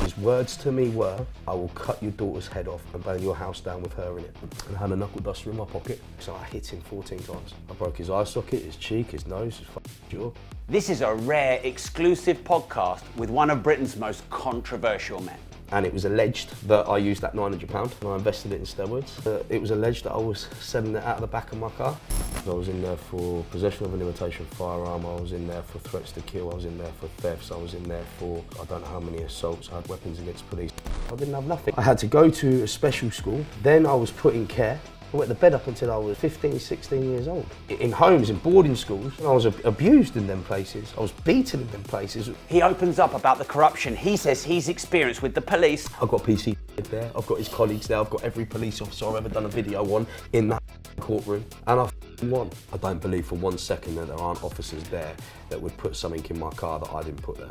His words to me were, "I will cut your daughter's head off and burn your house down with her in it." And I had a knuckle duster in my pocket, so I hit him 14 times. I broke his eye socket, his cheek, his nose, his jaw. This is a rare, exclusive podcast with one of Britain's most controversial men. And it was alleged that I used that £900 and I invested it in steroids. It was alleged that I was selling it out of the back of my car. I was in there for possession of an imitation firearm, I was in there for threats to kill, I was in there for thefts, I was in there for I don't know how many assaults, I had weapons against police. I didn't have nothing. I had to go to a special school, then I was put in care. I went to bed up until I was 15, 16 years old. In homes, in boarding schools, I was abused in them places. I was beaten in them places. He opens up about the corruption he says he's experienced with the police. I've got PC there, I've got his colleagues there, I've got every police officer I've ever done a video on in that courtroom, and I won. I don't believe for 1 second that there aren't officers there that would put something in my car that I didn't put there.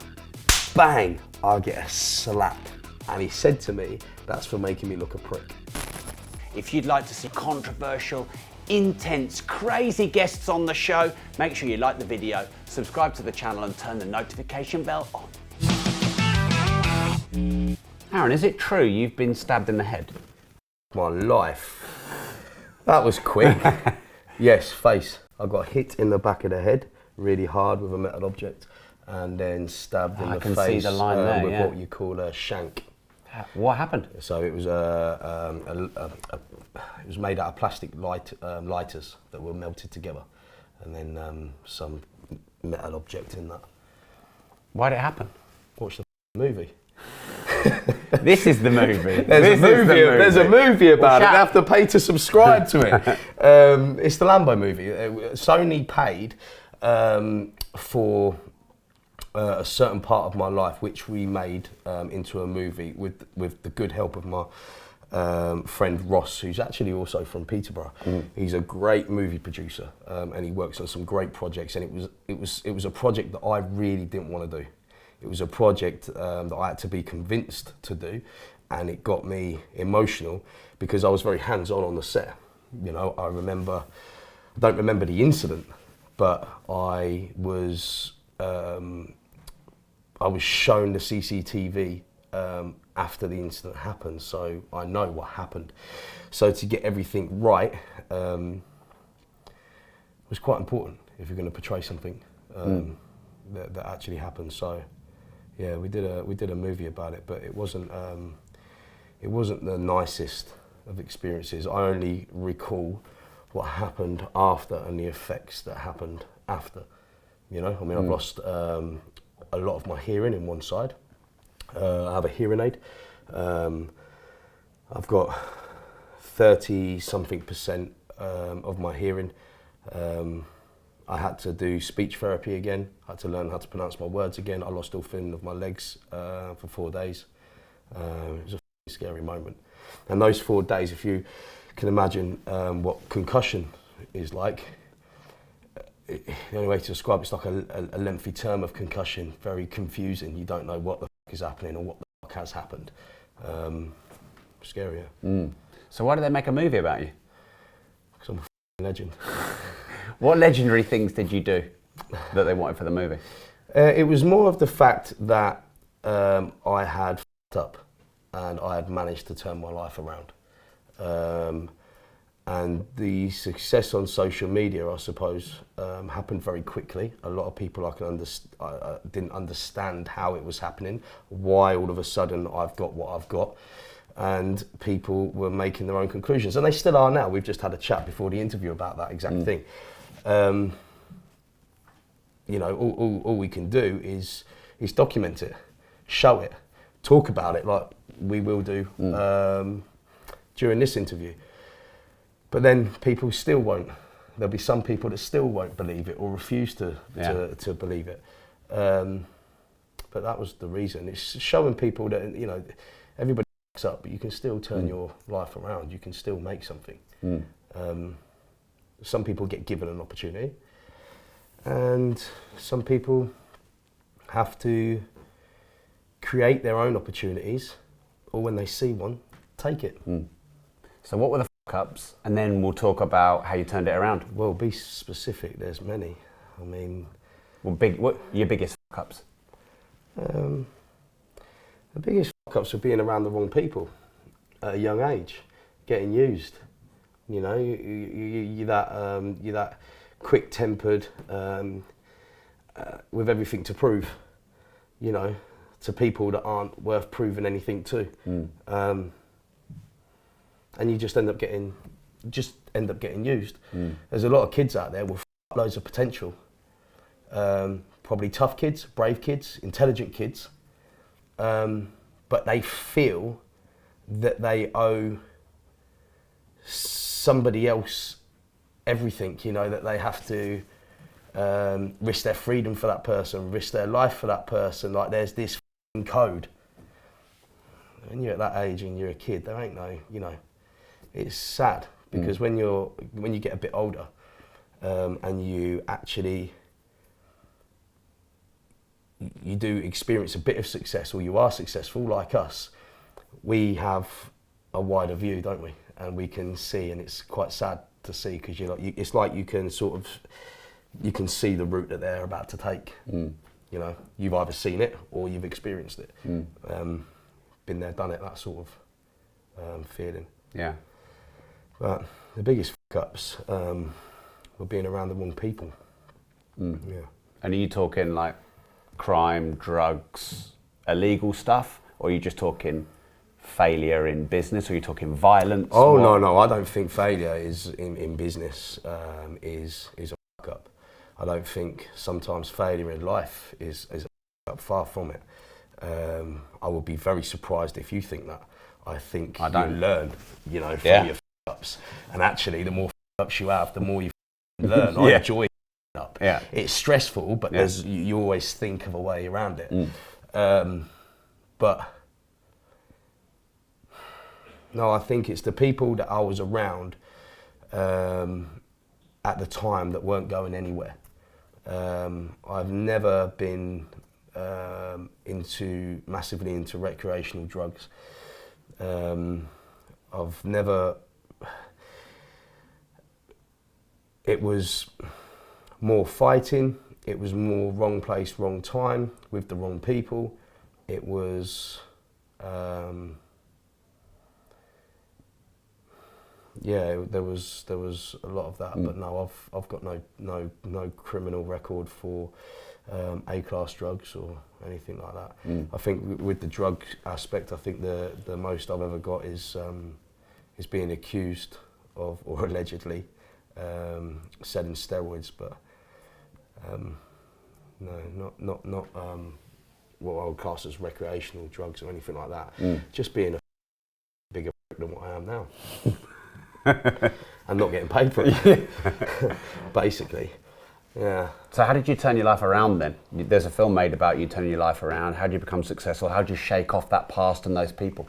Bang! I get a slap. And he said to me, "That's for making me look a prick." If you'd like to see controversial, intense, crazy guests on the show, make sure you like the video, subscribe to the channel and turn the notification bell on. Aarron, is it true you've been stabbed in the head? My life. That was quick. Yes, face. I got hit in the back of the head really hard with a metal object and then stabbed in the face. I can see the line there, with yeah. what you call a shank. What happened? So it was it was made out of plastic lighters that were melted together, and then some metal object in that. Why did it happen? Watch the movie. This is the movie. There's a movie about it. You have to pay to subscribe to it. It's the Lambo movie. Sony paid for a certain part of my life, which we made into a movie with the good help of my friend Ross, who's actually also from Peterborough. He's a great movie producer, and he works on some great projects. And it was a project that I really didn't want to do. It was a project that I had to be convinced to do, and it got me emotional because I was very hands-on the set. You know, I don't remember the incident, but I was shown the CCTV after the incident happened, so I know what happened. So to get everything right was quite important if you're going to portray something that actually happened. So yeah, we did a movie about it, but it wasn't the nicest of experiences. I only recall what happened after and the effects that happened after. You know, I mean, I've lost a lot of my hearing in one side. I have a hearing aid. I've got 30-something% of my hearing. I had to do speech therapy again. I had to learn how to pronounce my words again. I lost all feeling of my legs for 4 days. It was a scary moment. And those 4 days, if you can imagine what concussion is like, the only way to describe it's like a lengthy term of concussion, very confusing. You don't know what the f is happening or what the f has happened. Scary, yeah. So why did they make a movie about you? Because I'm a f***ing legend. What legendary things did you do that they wanted for the movie? It was more of the fact that I had f***ed up and I had managed to turn my life around. And the success on social media, I suppose, happened very quickly. A lot of people didn't understand how it was happening, why all of a sudden I've got what I've got, and people were making their own conclusions, and they still are now. We've just had a chat before the interview about that exact thing. You know, all we can do is document it, show it, talk about it like we will do during this interview. But then people still won't. There'll be some people that still won't believe it or refuse to believe it. But that was the reason. It's showing people that, you know, everybody f***s up, but you can still turn your life around. You can still make something. Some people get given an opportunity, and some people have to create their own opportunities, or when they see one, take it. So what were the f***ups, and then we'll talk about how you turned it around. Well, be specific, there's many. I mean... Well, what your biggest f***ups? The biggest fuck-ups are being around the wrong people at a young age, getting used. You know, you're that quick-tempered, with everything to prove, you know, to people that aren't worth proving anything to. And you just end up getting used. There's a lot of kids out there with loads of potential. Probably tough kids, brave kids, intelligent kids. But they feel that they owe somebody else everything, you know, that they have to risk their freedom for that person, risk their life for that person. Like there's this code. When you're at that age and you're a kid, there ain't no, you know, it's sad because when you get a bit older and you actually, you do experience a bit of success, or you are successful like us, we have a wider view, don't we? And we can see, and it's quite sad to see because it's like you can sort of, you can see the route that they're about to take. You know, you've either seen it or you've experienced it. Been there, done it, that sort of feeling. Yeah. But the biggest fuck-ups were being around the wrong people. Yeah. And are you talking like crime, drugs, illegal stuff, or are you just talking failure in business, or are you talking violence? Oh, no, I don't think failure is in business is a fuck-up. I don't think sometimes failure in life is a fuck-up, far from it. I would be very surprised if you think that. I think you learn, you know, from your fuck-ups. And actually, the more fuck-ups you have, the more you learn. I enjoy up. Yeah. It's stressful, but you always think of a way around it. But no, I think it's the people that I was around at the time that weren't going anywhere. I've never been massively into recreational drugs. I've never. It was more fighting. It was more wrong place, wrong time with the wrong people. It was. There was a lot of that, but no, I've got no criminal record for A-class drugs or anything like that. I think with the drug aspect, I think the most I've ever got is being accused of, or allegedly selling steroids, but no, not what I would class as recreational drugs or anything like that. Just being a bigger than what I am now. And not getting paid for it, basically. Yeah. So how did you turn your life around then? There's a film made about you turning your life around. How did you become successful? How did you shake off that past and those people?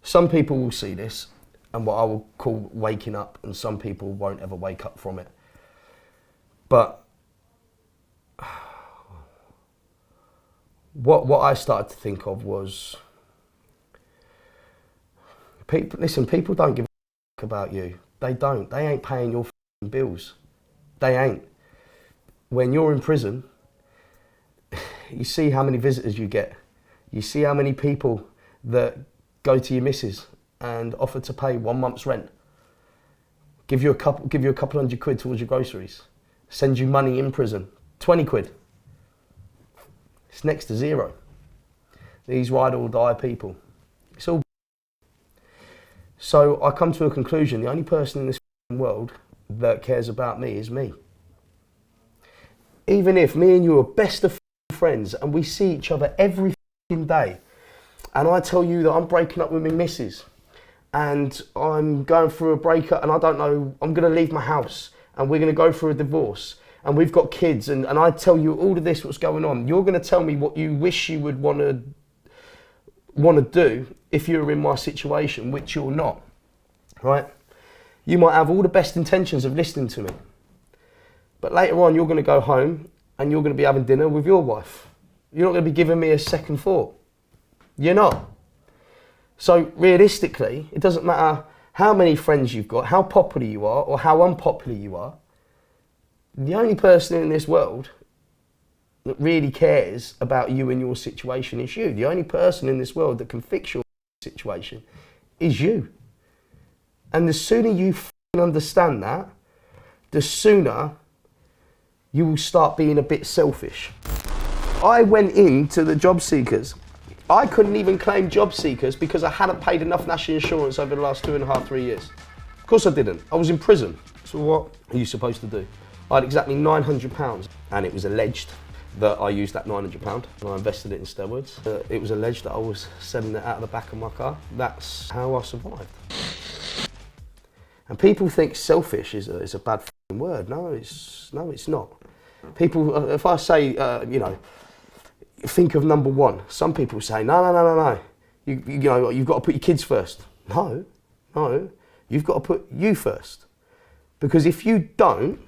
Some people will see this and what I will call waking up, and some people won't ever wake up from it. But what I started to think of was, people don't give a fuck about you. They don't. They ain't paying your bills. They ain't. When you're in prison, you see how many visitors you get. You see how many people that go to your missus and offer to pay 1 month's rent. Give you a couple £100 towards your groceries. Send you money in prison, 20 quid. It's next to zero. These ride or die people. It's all. So I come to a conclusion, the only person in this world that cares about me is me. Even if me and you are best of friends and we see each other every day, and I tell you that I'm breaking up with my missus and I'm going through a breakup and I don't know, I'm going to leave my house and we're going to go through a divorce and we've got kids, and I tell you all of this, what's going on, you're going to tell me what you wish you would want to do if you were in my situation, which you're not, right? You might have all the best intentions of listening to me, but later on you're going to go home and you're going to be having dinner with your wife. You're not going to be giving me a second thought. You're not. So realistically, it doesn't matter how many friends you've got, how popular you are, or how unpopular you are. The only person in this world that really cares about you and your situation is you. The only person in this world that can fix your situation is you. And the sooner you understand that, the sooner you will start being a bit selfish. I went into the job seekers. I couldn't even claim job seekers because I hadn't paid enough national insurance over the last 2.5, 3 years. Of course I didn't. I was in prison. So what are you supposed to do? I had exactly £900 and it was alleged that I used that £900 and I invested it in steroids. It was alleged that I was selling it out of the back of my car. That's how I survived. And people think selfish is a bad f***ing word. No, it's not. People, if I say, think of number one. Some people say, no. You've got to put your kids first. No, you've got to put you first. Because if you don't,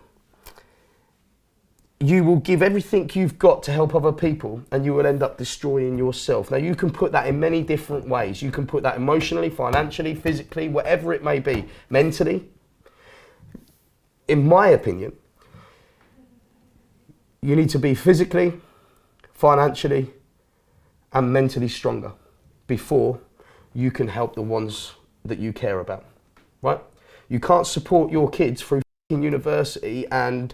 you will give everything you've got to help other people and you will end up destroying yourself. Now you can put that in many different ways. You can put that emotionally, financially, physically, whatever it may be, mentally. In my opinion, you need to be physically, financially, and mentally stronger before you can help the ones that you care about, right? You can't support your kids through university and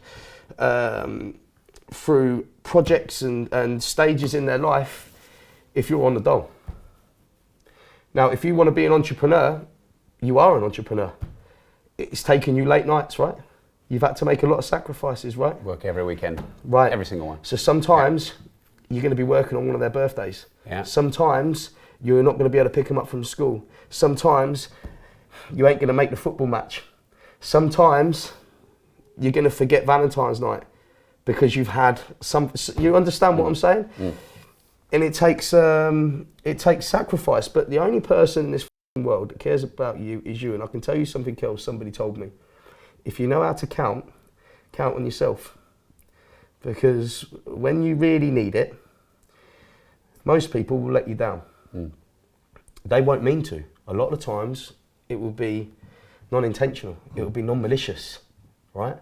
through projects and stages in their life if you're on the dole. Now, if you want to be an entrepreneur, you are an entrepreneur. It's taken you late nights, right? You've had to make a lot of sacrifices, right? Work every weekend. Right. Every single one. So sometimes you're going to be working on one of their birthdays. Yeah. Sometimes you're not going to be able to pick them up from school. Sometimes you ain't going to make the football match. Sometimes you're going to forget Valentine's night because you've had some. You understand what I'm saying? Mm. And it takes sacrifice. But the only person in this world that cares about you is you. And I can tell you something else. Somebody told me, if you know how to count on yourself. Because when you really need it, most people will let you down. Mm. They won't mean to. A lot of the times it will be non-intentional. It will be non-malicious, right?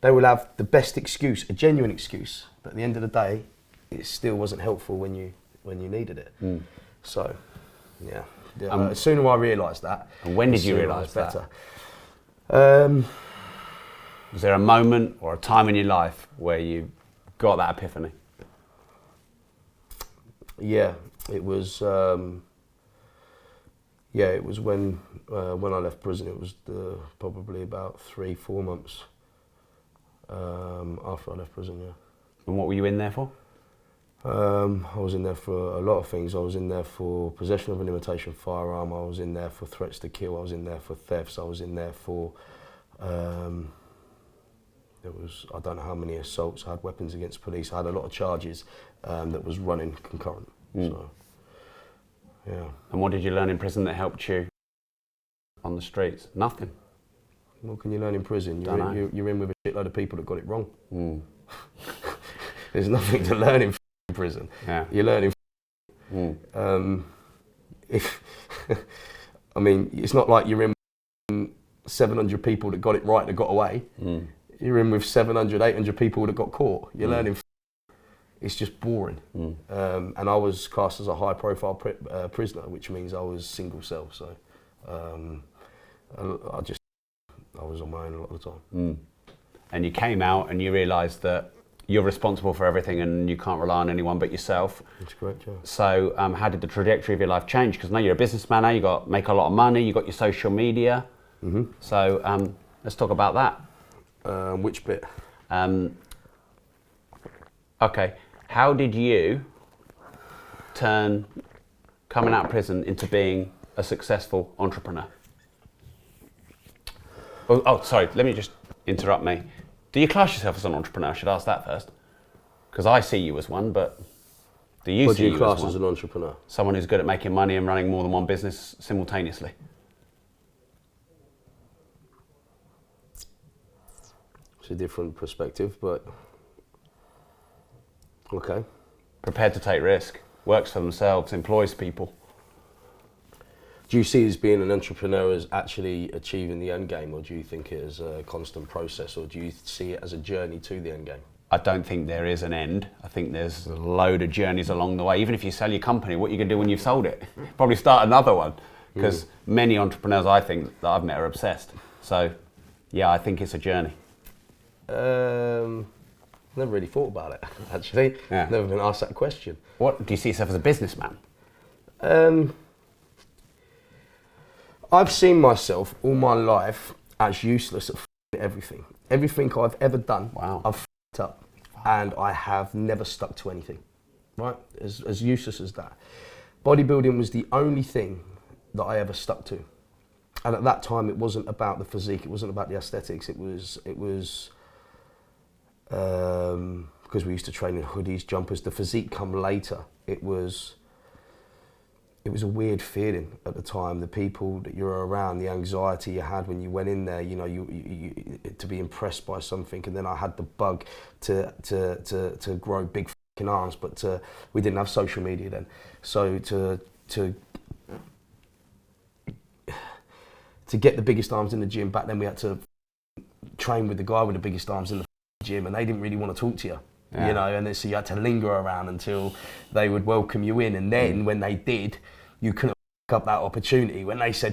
They will have the best excuse, a genuine excuse, but at the end of the day, it still wasn't helpful when you needed it. Mm. So, yeah. The sooner I realised that. And when did you realise that? Better. Was there a moment or a time in your life where you got that epiphany? Yeah, it was. It was when I left prison. It was probably about 3-4 months after I left prison. Yeah. And what were you in there for? I was in there for a lot of things. I was in there for possession of an imitation firearm. I was in there for threats to kill. I was in there for thefts. I was in there for. I don't know how many assaults. I had weapons against police. I had a lot of charges that was running concurrent. Mm. So, yeah. And what did you learn in prison that helped you on the streets? Nothing. What can you learn in prison? You're in with a shitload of people that got it wrong. Mm. There's nothing to learn in prison. Yeah. You're learning. Mm. It's not like you're in 700 people that got it right that got away. Mm. You're in with 700, 800 people that got caught. You're learning. It's just boring. Mm. And I was classed as a high-profile prisoner, which means I was single cell. So I was on my own a lot of the time. Mm. And you came out and you realised that you're responsible for everything and you can't rely on anyone but yourself. That's correct, yeah. So how did the trajectory of your life change? Because now you're a businessman now, you make a lot of money, you got your social media. Mm-hmm. So let's talk about that. Which bit? Okay, how did you turn coming out of prison into being a successful entrepreneur? Oh, sorry, let me just interrupt me. Do you class yourself as an entrepreneur? I should ask that first. Because I see you as one, but do you see you as one? What do you class as an entrepreneur? Someone who's good at making money and running more than one business simultaneously. It's a different perspective, but okay. Prepared to take risk, works for themselves, employs people. Do you see as being an entrepreneur as actually achieving the end game, or do you think it as a constant process, or do you see it as a journey to the end game? I don't think there is an end. I think there's a load of journeys along the way. Even if you sell your company, what are you going to do when you've sold it? Probably start another one. Because many entrepreneurs, I think, that I've met are obsessed. So, yeah, I think it's a journey. Never really thought about it, actually. Yeah. Never been asked that question. What do you see yourself as a businessman? I've seen myself all my life as useless at everything. Everything I've ever done, I've f***ed up, and I have never stuck to anything. Right? As useless as that. Bodybuilding was the only thing that I ever stuck to, and at that time it wasn't about the physique, it wasn't about the aesthetics. It was because we used to train in hoodies, jumpers. The physique come later. It was a weird feeling at the time. The people that you're around, the anxiety you had when you went in there, you know, you to be impressed by something. And then I had the bug to grow big fucking arms, but we didn't have social media then. So to get the biggest arms in the gym back then, we had to train with the guy with the biggest arms in the gym, and they didn't really want to talk to you. You know, and so you had to linger around until they would welcome you in, and then when they did, you couldn't f*** up that opportunity. When they said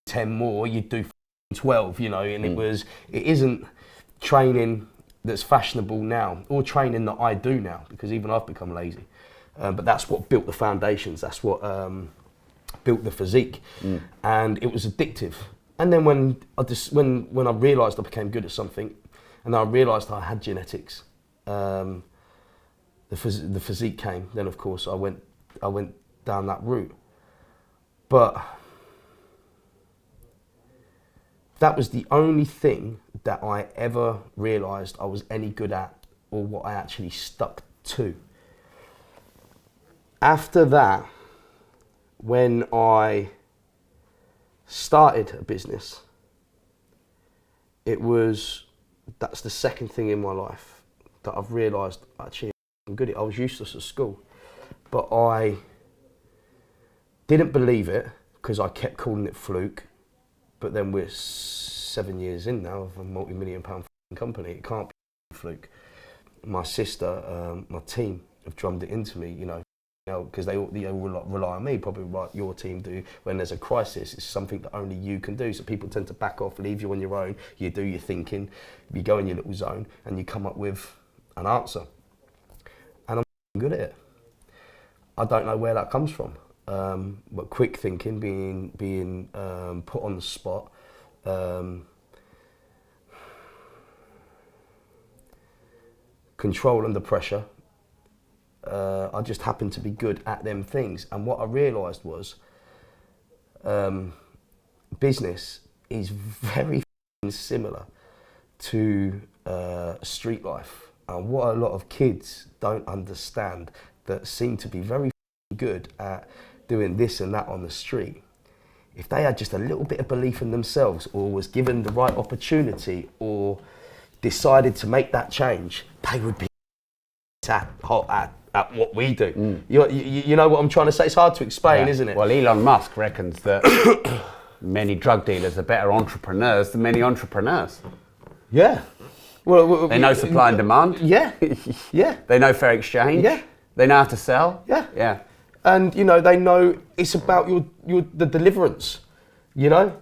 10 more, you'd do 12, you know, and it isn't training that's fashionable now, or training that I do now, because even I've become lazy. But that's what built the foundations, that's what built the physique, and it was addictive. And then when I realised I became good at something, and I realised I had genetics, the physique came. Then of course I went down that route. But that was the only thing that I ever realised I was any good at, or what I actually stuck to. After that, when I started a business, that's the second thing in my life that I've realised actually I'm good at. I was useless at school, but I didn't believe it because I kept calling it fluke. But then we're 7 years in now of a multi-million-pound company. It can't be fluke. My sister, my team have drummed it into me, you know, because they all rely on me, probably like your team do. When there's a crisis, it's something that only you can do. So people tend to back off, leave you on your own. You do your thinking, you go in your little zone, and you come up with an answer. And I'm good at it. I don't know where that comes from, but quick thinking, being put on the spot, control under pressure. I just happened to be good at them things. And what I realised was business is very similar to street life. And what a lot of kids don't understand, that seem to be very good at doing this and that on the street, if they had just a little bit of belief in themselves, or was given the right opportunity, or decided to make that change, they would be at what we do. You know what I'm trying to say? It's hard to explain, isn't it? Well, Elon Musk reckons that many drug dealers are better entrepreneurs than many entrepreneurs. Yeah. Well, they know supply and demand. Yeah. Yeah. They know fair exchange. Yeah. They know how to sell. Yeah. Yeah. And you know, they know it's about the deliverance. You know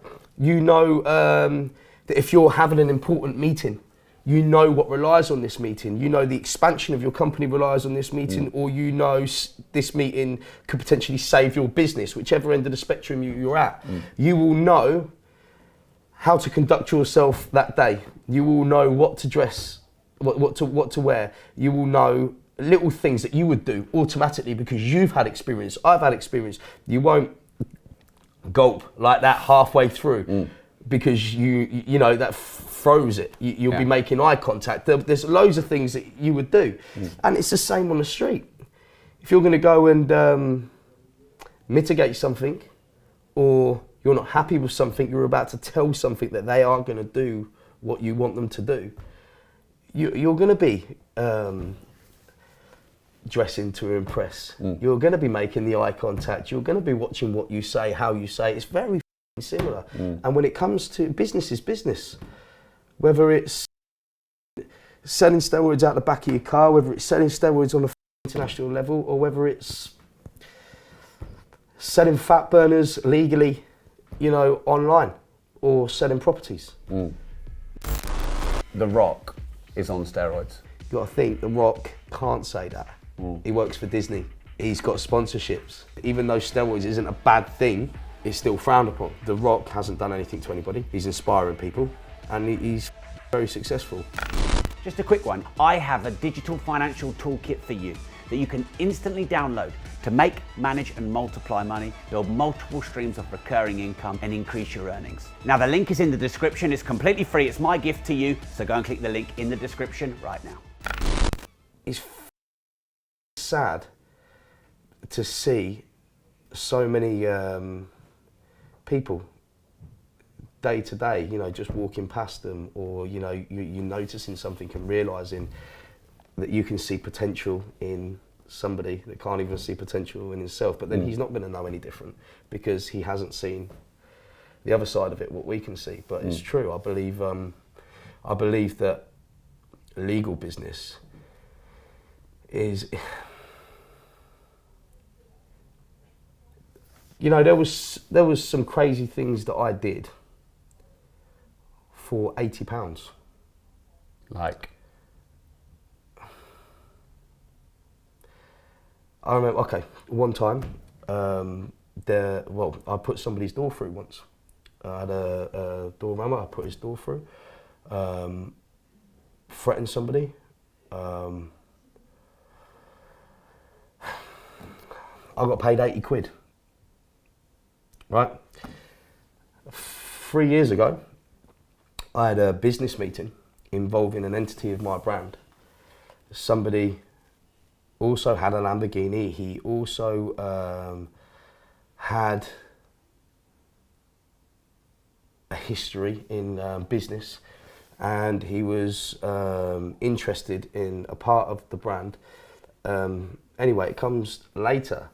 that if you're having an important meeting, you know what relies on this meeting. You know the expansion of your company relies on this meeting, or you know this meeting could potentially save your business, whichever end of the spectrum you're at. You will know how to conduct yourself that day. You will know what to dress, what to wear. You will know little things that you would do automatically because you've had experience. I've had experience. You won't gulp like that halfway through because you know that froze it. You'll be making eye contact. There's loads of things that you would do, and it's the same on the street. If you're going to go and mitigate something, or you're not happy with something, you're about to tell something that they are going to do what you want them to do, you're going to be dressing to impress. You're going to be making the eye contact. You're going to be watching what you say, how you say. It's very similar. And when it comes to business, is business. Whether it's selling steroids out the back of your car, whether it's selling steroids on a international level, or whether it's selling fat burners legally, you know, online, or selling properties. The Rock is on steroids. You got to think, The Rock can't say that. He works for Disney. He's got sponsorships. Even though steroids isn't a bad thing, it's still frowned upon. The Rock hasn't done anything to anybody. He's inspiring people, and he's very successful. Just a quick one. I have a digital financial toolkit for you that you can instantly download to make, manage and multiply money, build multiple streams of recurring income and increase your earnings. Now the link is in the description, it's completely free, it's my gift to you, so go and click the link in the description right now. It's sad to see so many people day to day, you know, just walking past them, or you know, you noticing something and realising that you can see potential in somebody that can't even see potential in himself, but then he's not going to know any different because he hasn't seen the other side of it, what we can see. But it's true. I believe that legal business is, you know, there was some crazy things that I did for £80. Like? I remember, okay, one time, I put somebody's door through once. I had a doorman, I put his door through, threatened somebody. I got paid 80 quid, right? 3 years ago, I had a business meeting involving an entity of my brand. Somebody also had a Lamborghini. He also had a history in business, and he was interested in a part of the brand. Anyway, it comes later.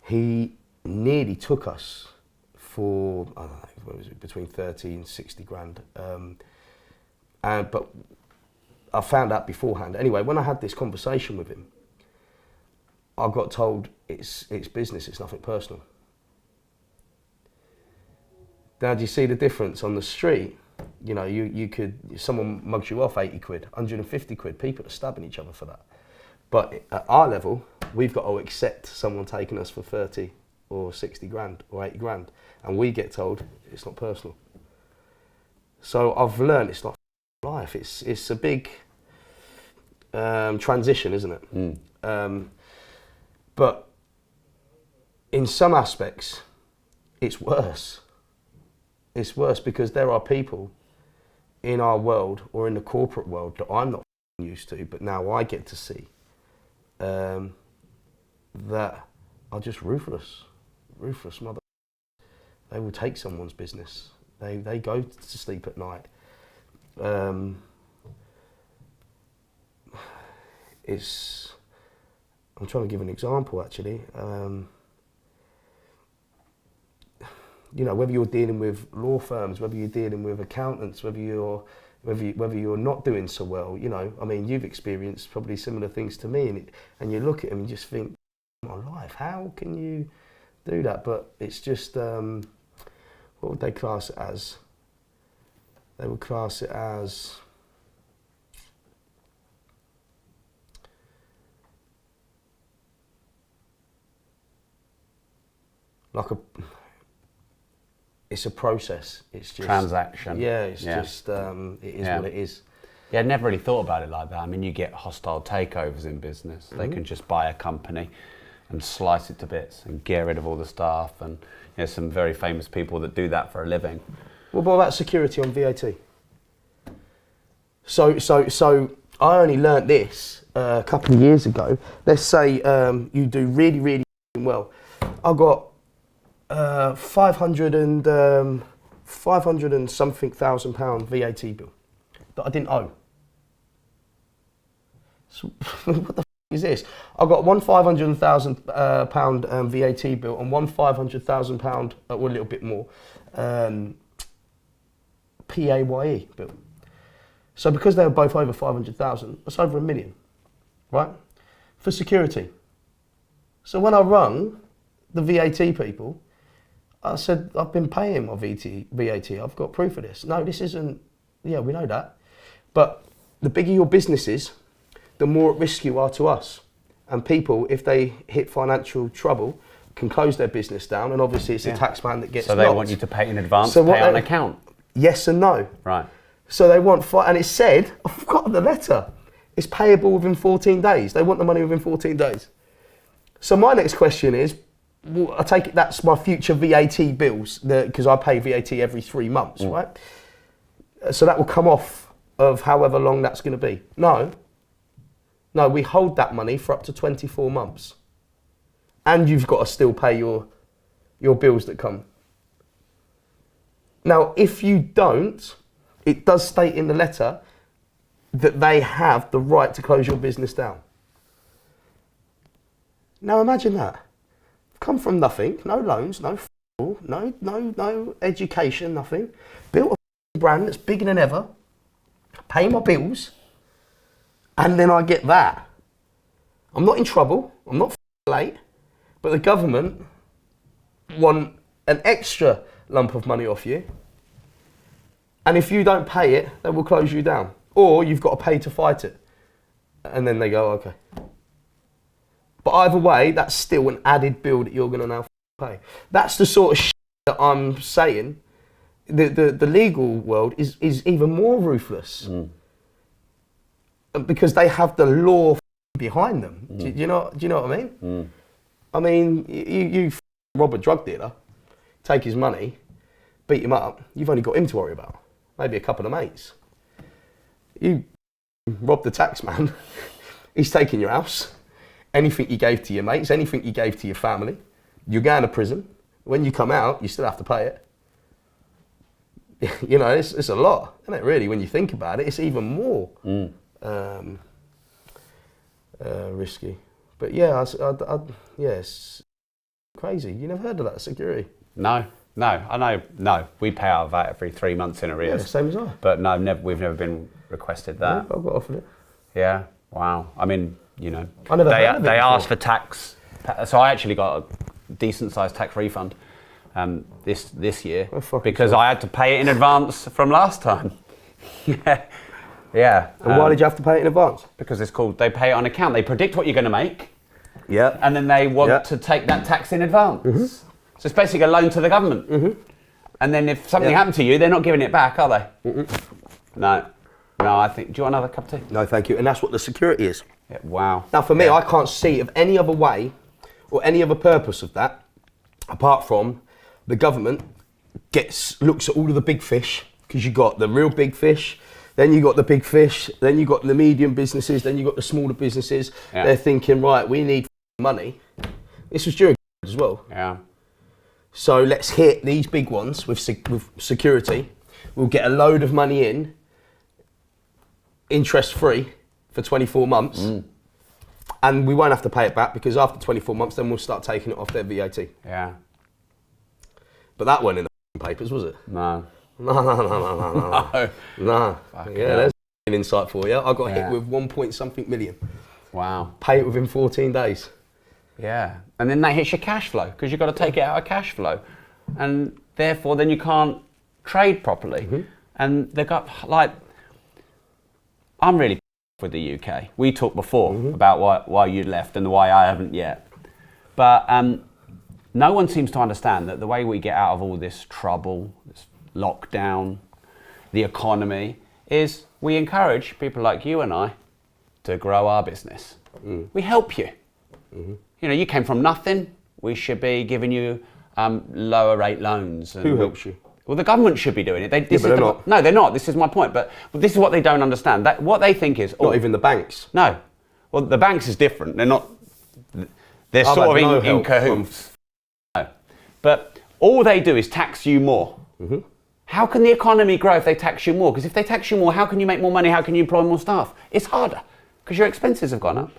He nearly took us for, I don't know, what was it, between 30 and 60 grand. But I found out beforehand. Anyway, when I had this conversation with him, I got told it's business, it's nothing personal. Now, do you see the difference on the street? You know, you could, someone mugs you off 80 quid, 150 quid, people are stabbing each other for that. But at our level, we've got to accept someone taking us for 30 or 60 grand or 80 grand, and we get told it's not personal. So I've learned it's not life, it's a big transition, isn't it? But in some aspects, it's worse. It's worse because there are people in our world or in the corporate world that I'm not used to, but now I get to see, that are just ruthless mother. They will take someone's business. They go to sleep at night. I'm trying to give an example actually. You know, whether you're dealing with law firms, whether you're dealing with accountants, whether you're not doing so well, you know, I mean, you've experienced probably similar things to me, and you look at them and you just think, my life, how can you do that? But it's just, what would they class it as? They would class it as, it's a process. It's just transaction. Yeah, it's just it is what it is. Yeah, I never really thought about it like that. I mean, you get hostile takeovers in business. They can just buy a company and slice it to bits and get rid of all the staff. And there's some very famous people that do that for a living. What about security on VAT? So I only learnt this a couple of years ago. Let's say you do really, really well. I got 500 and something thousand pound VAT bill that I didn't owe. So what the f is this? I got one £500,000 VAT bill and one £500,000, or a little bit more, PAYE bill. So because they were both over 500,000, that's over $1 million, right? For security. So when I rung the VAT people, I said, I've been paying my VAT, I've got proof of this. No, this isn't, yeah, we know that. But the bigger your business is, the more at risk you are to us. And people, if they hit financial trouble, can close their business down, and obviously it's the taxman that gets So they knocked. want you to pay in advance, So pay on account? Yes and no. Right. So they want, and it said, I've forgotten the letter, it's payable within 14 days. They want the money within 14 days. So my next question is, well, I take it that's my future VAT bills, because I pay VAT every 3 months, right? So that will come off of however long that's going to be. No, we hold that money for up to 24 months. And you've got to still pay your bills that come. Now, if you don't, it does state in the letter that they have the right to close your business down. Now imagine that. Come from nothing, no loans, no education, nothing. Built a brand that's bigger than ever, pay my bills, and then I get that. I'm not in trouble, I'm not late, but the government want an extra lump of money off you, and if you don't pay it, they will close you down. Or you've got to pay to fight it. And then they go, okay. But either way, that's still an added bill that you're going to now pay. That's the sort of shit that I'm saying. The legal world is even more ruthless. Because they have the law behind them. Do you know what I mean? I mean, you rob a drug dealer, take his money, beat him up, you've only got him to worry about. Maybe a couple of mates. You rob the tax man, he's taking your house. Anything you gave to your mates, anything you gave to your family, you're going to prison. When you come out, you still have to pay it. You know, it's a lot, isn't it, really? When you think about it, it's even more risky. But yeah, it's crazy. You never heard of that, security? No, I know. No, we pay our VAT every 3 months in arrears. Yeah, same as I. But no, we've never been requested that. Yeah, I've got offered it. Yeah, wow. I mean, you know, I never heard of it they before. asked for tax. So I actually got a decent sized tax refund this year because I had to pay it in advance from last time. Yeah. And why did you have to pay it in advance? Because it's called, they pay it on account. They predict what you're going to make. Yeah. And then they want to take that tax in advance. So it's basically a loan to the government. And then if something happened to you, they're not giving it back, are they? No, I think, do you want another cup of tea? No, thank you. And that's what the security is. Yeah, wow. Now, for me, I can't see of any other way or any other purpose of that, apart from the government looks at all of the big fish, because you've got the real big fish, then you got the big fish, then you got the medium businesses, then you got the smaller businesses. Yeah. They're thinking, right, we need money. This was during as well. Yeah. So let's hit these big ones with security. We'll get a load of money in, interest-free, for 24 months. And we won't have to pay it back, because after 24 months, then we'll start taking it off their VAT. Yeah. But that wasn't in the papers, was it? No. No. Yeah, there's an insight for you. I got hit with 1 point something million. Wow. Pay it within 14 days. Yeah. And then that hits your cash flow, because you've got to take it out of cash flow. And therefore, then you can't trade properly. And they got, like, I'm really with the UK. We talked before about why you left and why I haven't yet. But no one seems to understand that the way we get out of all this trouble, this lockdown, the economy, is we encourage people like you and I to grow our business. We help you. You know, you came from nothing. We should be giving you lower rate loans. And who helps you? Well, the government should be doing it. But they're not. No, they're not. This is my point. But this is what they don't understand. What they think is... Not even the banks. No. Well, the banks is different. They're not... They're sort of in cahoots. No. But all they do is tax you more. How can the economy grow if they tax you more? Because if they tax you more, how can you make more money? How can you employ more staff? It's harder, because your expenses have gone up.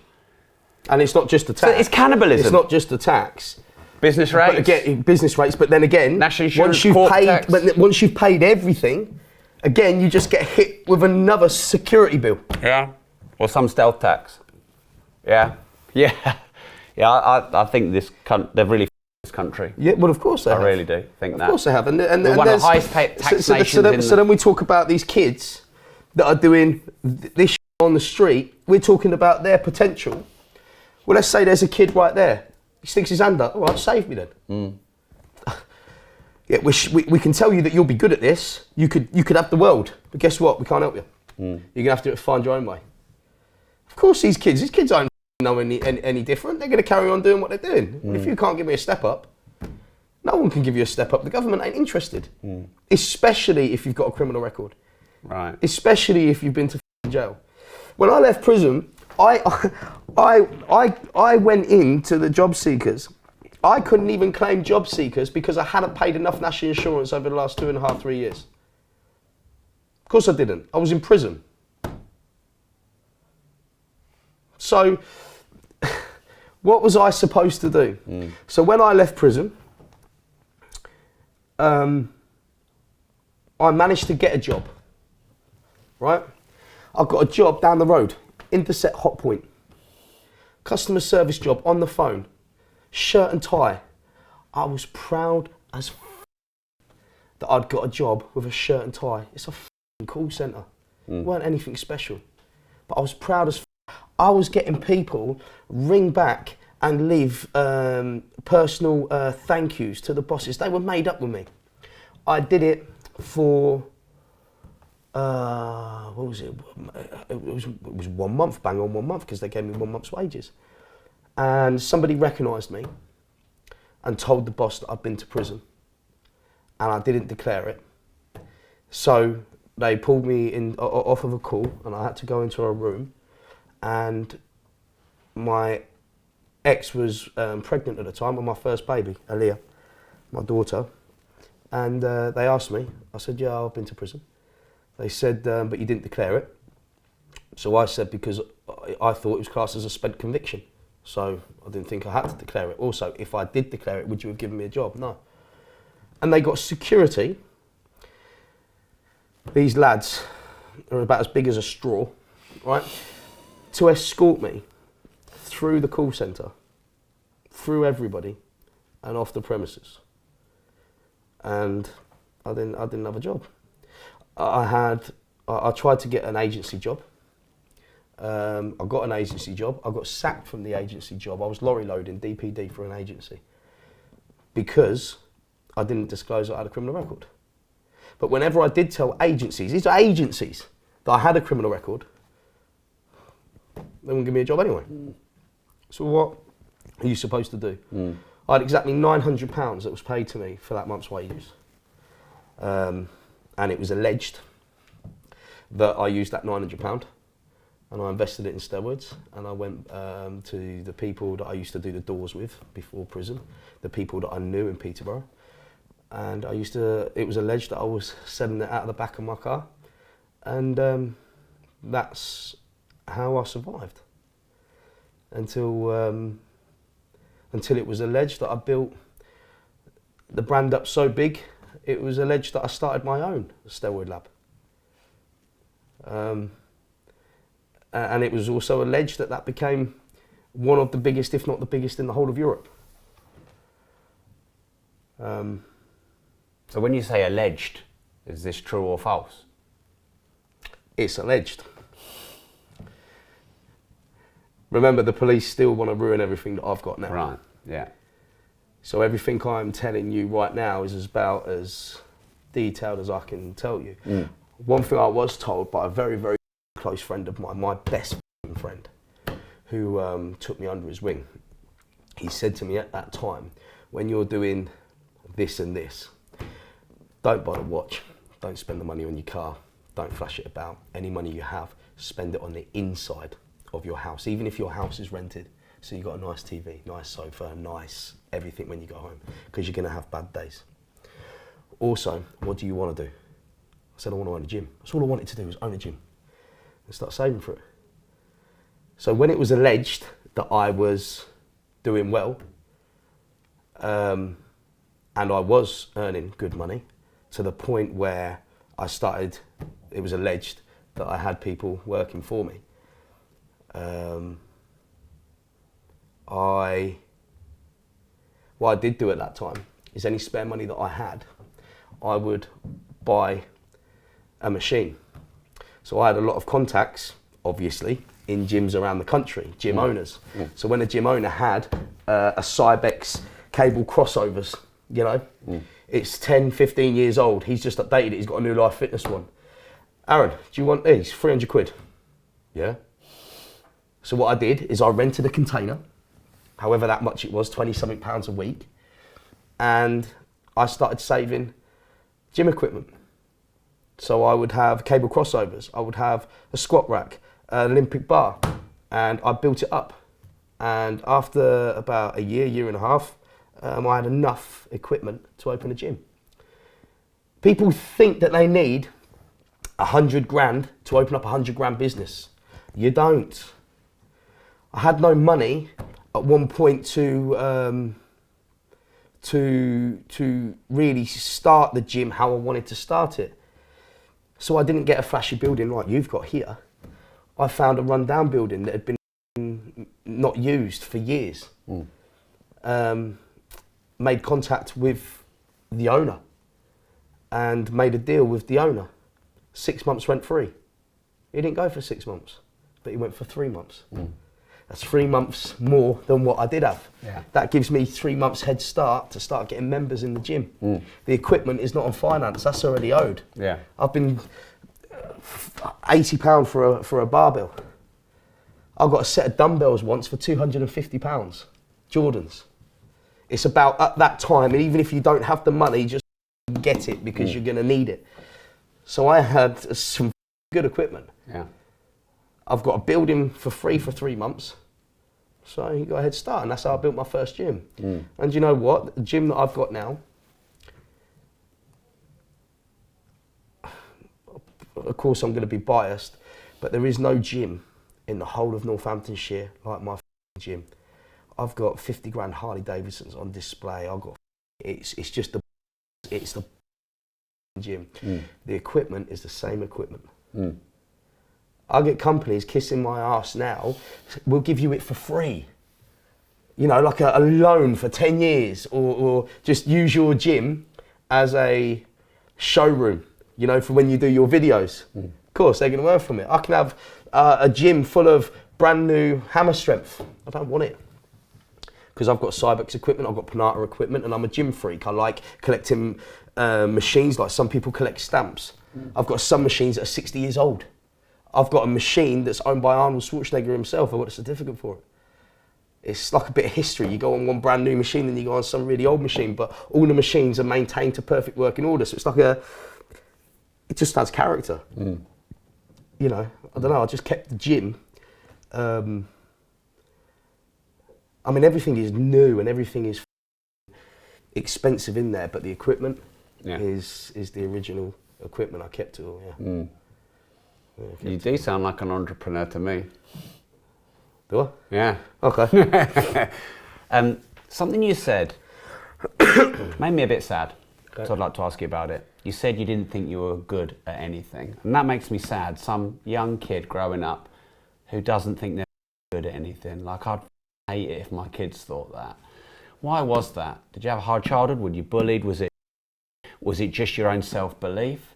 And it's not just the tax. So it's cannibalism. It's not just the tax. Business rates. But again, business rates, but then again, national insurance, once you've paid everything, again, you just get hit with another security bill. Yeah. Or some stealth tax. Yeah. Yeah. Yeah, I think they've really this country. Yeah, well, of course they have. I really do think that. Of course they have. And we're one of the highest tax nations so then we talk about these kids that are doing this shit on the street. We're talking about their potential. Well, let's say there's a kid right there. He sticks his hand up. All right, save me then. Yeah, we can tell you that you'll be good at this. You could have the world. But guess what? We can't help you. You're going to have to find your own way. Of course, these kids aren't know any different. They're going to carry on doing what they're doing. If you can't give me a step up, no one can give you a step up. The government ain't interested. Especially if you've got a criminal record. Right. Especially if you've been to jail. When I left prison, I went into the job seekers. I couldn't even claim job seekers because I hadn't paid enough national insurance over the last 2.5, 3 years. Of course I didn't. I was in prison. So, what was I supposed to do? So when I left prison, I managed to get a job, right? I got a job down the road, Interset Hot Point. Customer service job on the phone, shirt and tie. I was proud as that I'd got a job with a shirt and tie. It's a call centre. It weren't anything special. But I was proud as I was getting people ring back and leave personal thank yous to the bosses. They were made up with me. I did it for, what was it? It was 1 month, bang on 1 month, because they gave me 1 month's wages. And somebody recognised me and told the boss that I'd been to prison. And I didn't declare it. So they pulled me in off of a call and I had to go into a room. And my ex was pregnant at the time with my first baby, Aaliyah, my daughter. And they asked me, I said, yeah, I've been to prison. They said, but you didn't declare it. So I said, because I thought it was classed as a spent conviction. So I didn't think I had to declare it. Also, if I did declare it, would you have given me a job? No. And they got security. These lads are about as big as a straw, right? To escort me through the call centre, through everybody, and off the premises. And I didn't have a job. I tried to get an agency job. I got an agency job. I got sacked from the agency job. I was lorry loading DPD for an agency because I didn't disclose I had a criminal record. But whenever I did tell agencies, these are agencies, that I had a criminal record, they wouldn't give me a job anyway. So what are you supposed to do? I had exactly £900 that was paid to me for that month's wages. And it was alleged that I used that £900 and I invested it in steroids, and I went to the people that I used to do the doors with before prison, the people that I knew in Peterborough, and it was alleged that I was selling it out of the back of my car, and that's how I survived until it was alleged that I built the brand up so big, it was alleged that I started my own steroid lab. And it was also alleged that became one of the biggest, if not the biggest, in the whole of Europe. So when you say alleged, is this true or false? It's alleged. Remember, the police still want to ruin everything that I've got now. Right, yeah. So everything I'm telling you right now is about as detailed as I can tell you. One thing I was told by a very, very close friend of mine, my best friend, who took me under his wing. He said to me at that time, when you're doing this and this, don't buy a watch, don't spend the money on your car, don't flash it about. Any money you have, spend it on the inside of your house, even if your house is rented. So you've got a nice TV, nice sofa, nice everything when you go home, because you're going to have bad days. Also, what do you want to do? I said, I want to own a gym. That's all I wanted to do, was own a gym and start saving for it. So when it was alleged that I was doing well, and I was earning good money, to the point where it was alleged that I had people working for me. What I did do at that time is any spare money that I had, I would buy a machine. So I had a lot of contacts, obviously, in gyms around the country, gym owners. So when a gym owner had a Cybex cable crossovers, you know, it's 10, 15 years old, he's just updated it, he's got a new Life Fitness one. Aaron, do you want these? 300 quid. Yeah. So what I did is I rented a container, however that much it was, 20 something pounds a week, and I started saving gym equipment. So I would have cable crossovers, I would have a squat rack, an Olympic bar, and I built it up. And after about a year and a half, I had enough equipment to open a gym. People think that they need 100 grand to open up a 100 grand business. You don't. I had no money at one point to really start the gym how I wanted to start it. So I didn't get a flashy building like you've got here. I found a rundown building that had been not used for years. Made contact with the owner and made a deal with the owner. 6 months rent free. He didn't go for 6 months, but he went for 3 months. That's 3 months more than what I did have. That gives me 3 months head start to start getting members in the gym. The equipment is not on finance, that's already owed. I've been £80 for a barbell. I got a set of dumbbells once for £250, Jordans. It's about at that time, and even if you don't have the money, just get it because you're gonna need it. So I had some good equipment. I've got a building for free for 3 months. So you got a head start, and that's how I built my first gym. And you know what? The gym that I've got now, of course I'm going to be biased, but there is no gym in the whole of Northamptonshire like my gym. I've got 50 grand Harley Davidsons on display. It's the gym. The equipment is the same equipment. I get companies kissing my ass now, we'll give you it for free. You know, like a loan for 10 years or just use your gym as a showroom, you know, for when you do your videos. Of course, they're gonna earn from it. I can have a gym full of brand new hammer strength. I don't want it. Because I've got Cybex equipment, I've got Panata equipment, and I'm a gym freak. I like collecting machines like some people collect stamps. I've got some machines that are 60 years old. I've got a machine that's owned by Arnold Schwarzenegger himself. I've got a certificate for it. It's like a bit of history. You go on one brand new machine and you go on some really old machine, but all the machines are maintained to perfect working order. So it's like it just has character. You know, I don't know, I just kept the gym. I mean, everything is new and everything is expensive in there, but the equipment is the original equipment. I kept it all, You do sound like an entrepreneur to me. Do I? Yeah. Okay. Something you said made me a bit sad, so I'd like to ask you about it. You said you didn't think you were good at anything, and that makes me sad. Some young kid growing up who doesn't think they're good at anything. Like, I'd hate it if my kids thought that. Why was that? Did you have a hard childhood? Were you bullied? Was it just your own self-belief?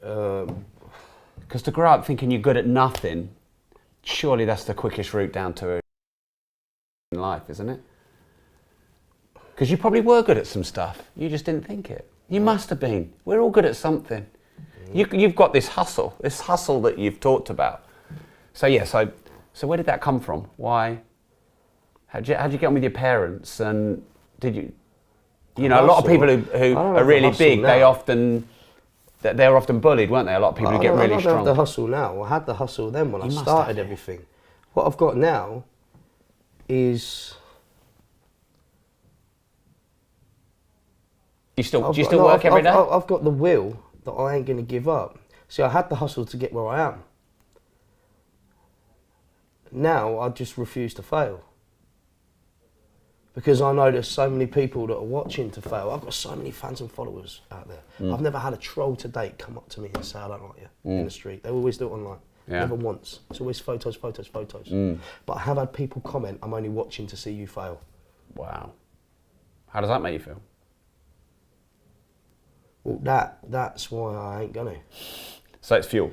Because to grow up thinking you're good at nothing, surely that's the quickest route down to in life, isn't it? Because you probably were good at some stuff, you just didn't think it. You must have been. We're all good at something. You've got this hustle that you've talked about. So yeah, so where did that come from? Why? How'd you get on with your parents? And did you know, a lot of people who are really big, they're often bullied, weren't they? A lot of people who get really strong. I don't have the hustle now. I had the hustle then when I started everything. What I've got now is... Do you still work every day? I've got the will that I ain't going to give up. See, I had the hustle to get where I am. Now I just refuse to fail. Because I know there's so many people that are watching to fail. I've got so many fans and followers out there. I've never had a troll to date come up to me and say, I don't like you in the street. They always do it online. Yeah. Never once. It's always photos. But I have had people comment, I'm only watching to see you fail. Wow. How does that make you feel? Well, that's why I ain't gonna. So it's fuel.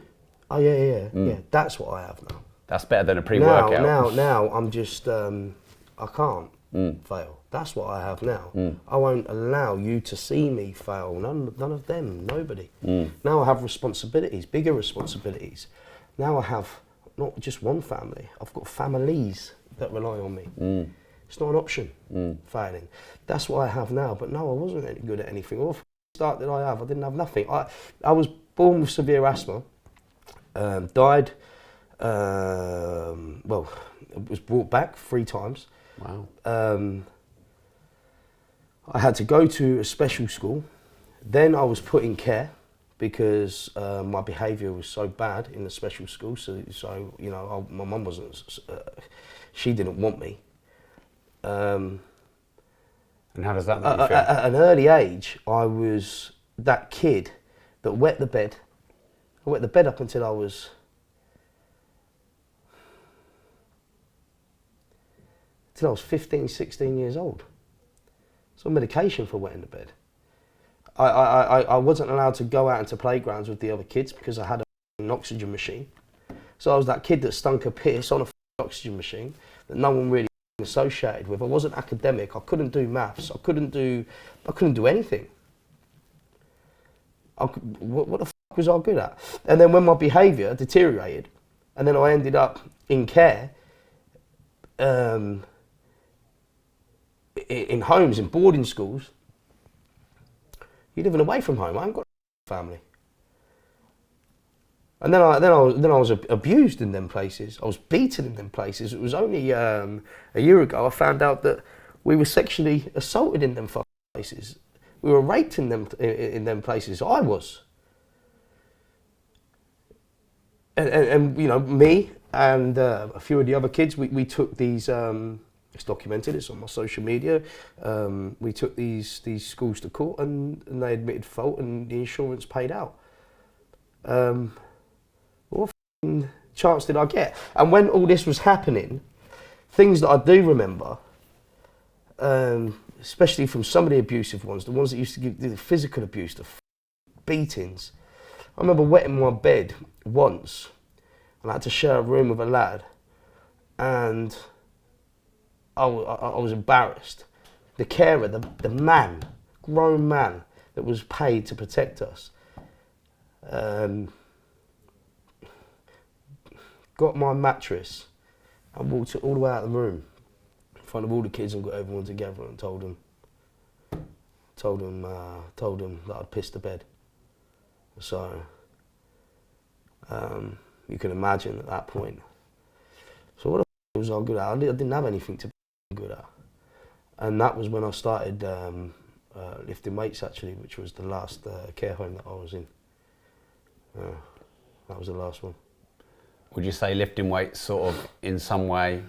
Oh yeah. That's what I have now. That's better than a pre-workout. Now I'm just, I can't fail. That's what I have now. I won't allow you to see me fail. None of them, nobody. Now I have responsibilities, bigger responsibilities. Now I have not just one family, I've got families that rely on me. It's not an option, failing. That's what I have now, but no, I wasn't any good at anything. All the start that I have, I didn't have nothing. I was born with severe asthma, died, well, was brought back 3 times. Wow. I had to go to a special school. Then I was put in care because my behaviour was so bad in the special school. So you know, my mum wasn't, she didn't want me. And how does that make you feel? At an early age, I was that kid that wet the bed. I wet the bed up until I was 15, 16 years old. So medication for wetting the bed. I wasn't allowed to go out into playgrounds with the other kids because I had an oxygen machine. So I was that kid that stunk of piss on a oxygen machine that no one really associated with. I wasn't academic. I couldn't do maths. I couldn't do anything. What the fuck was I good at? And then when my behaviour deteriorated, and then I ended up in care, in homes, in boarding schools. You're living away from home. I haven't got a family. And then I was abused in them places. I was beaten in them places. It was only a year ago I found out that we were sexually assaulted in them places. We were raped in them places. I was. And you know, me and a few of the other kids, we took these. It's documented. It's on my social media. We took these schools to court, and they admitted fault, and the insurance paid out. What chance did I get? And when all this was happening, things that I do remember, especially from some of the abusive ones, the ones that used to give the physical abuse, the beatings. I remember wetting my bed once, and I had to share a room with a lad, and I was embarrassed. The carer, the man, grown man that was paid to protect us, got my mattress and walked it all the way out of the room in front of all the kids and got everyone together and told them that I'd pissed the bed. So you can imagine at that point. So what the was I good at? I didn't have anything to be good at. And that was when I started lifting weights actually, which was the last care home that I was in. That was the last one. Would you say lifting weights sort of in some way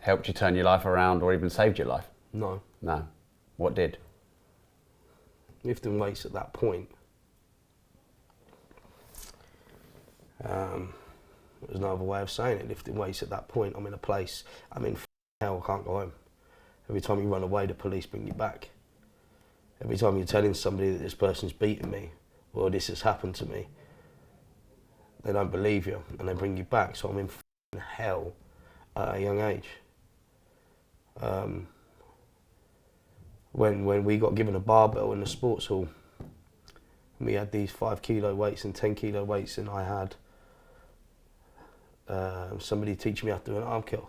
helped you turn your life around or even saved your life? No. No. What did? Lifting weights at that point. There's no other way of saying it. Lifting weights at that point, I'm in a place, I'm in hell, I can't go home. Every time you run away, the police bring you back. Every time you're telling somebody that this person's beaten me, or this has happened to me, they don't believe you and they bring you back. So I'm in hell at a young age. When we got given a barbell in the sports hall, we had these 5 kilo weights and 10 kilo weights, and I had somebody teaching me how to do an arm curl.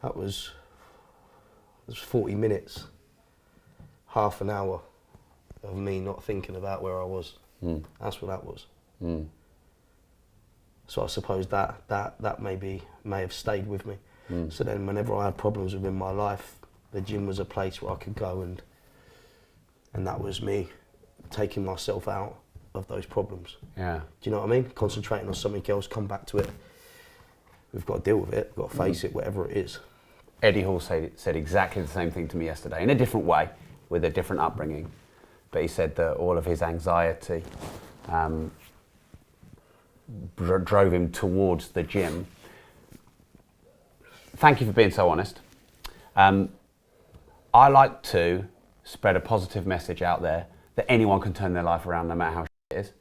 That was 40 minutes, half an hour of me not thinking about where I was. That's what that was. So I suppose that may have stayed with me. So then whenever I had problems within my life, the gym was a place where I could go, and that was me taking myself out of those problems. Yeah. Do you know what I mean? Concentrating on something else, come back to it. We've got to deal with it, we've got to face it, whatever it is. Eddie Hall said exactly the same thing to me yesterday, in a different way, with a different upbringing. But he said that all of his anxiety drove him towards the gym. Thank you for being so honest. I like to spread a positive message out there that anyone can turn their life around no matter how shit it is.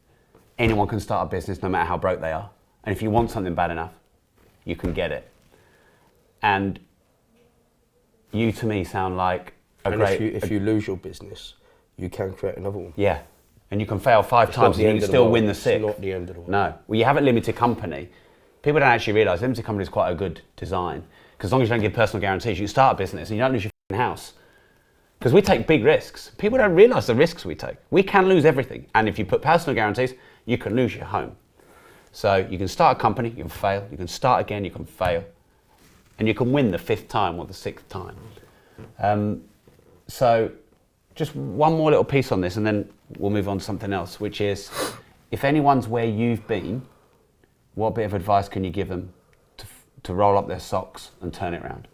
Anyone can start a business no matter how broke they are. And if you want something bad enough, you can get it. And you to me sound like a great... If you lose your business, you can create another one. Yeah. And you can fail 5 times and you can still win the 6th. It's not the end of the world. No. Well, you have a limited company. People don't actually realise limited company is quite a good design. Because as long as you don't give personal guarantees, you start a business and you don't lose your house. Because we take big risks. People don't realise the risks we take. We can lose everything. And if you put personal guarantees, you can lose your home. So you can start a company, you can fail. You can start again, you can fail. And you can win the 5th time or the 6th time. So just one more little piece on this and then we'll move on to something else, which is if anyone's where you've been, what bit of advice can you give them to roll up their socks and turn it around?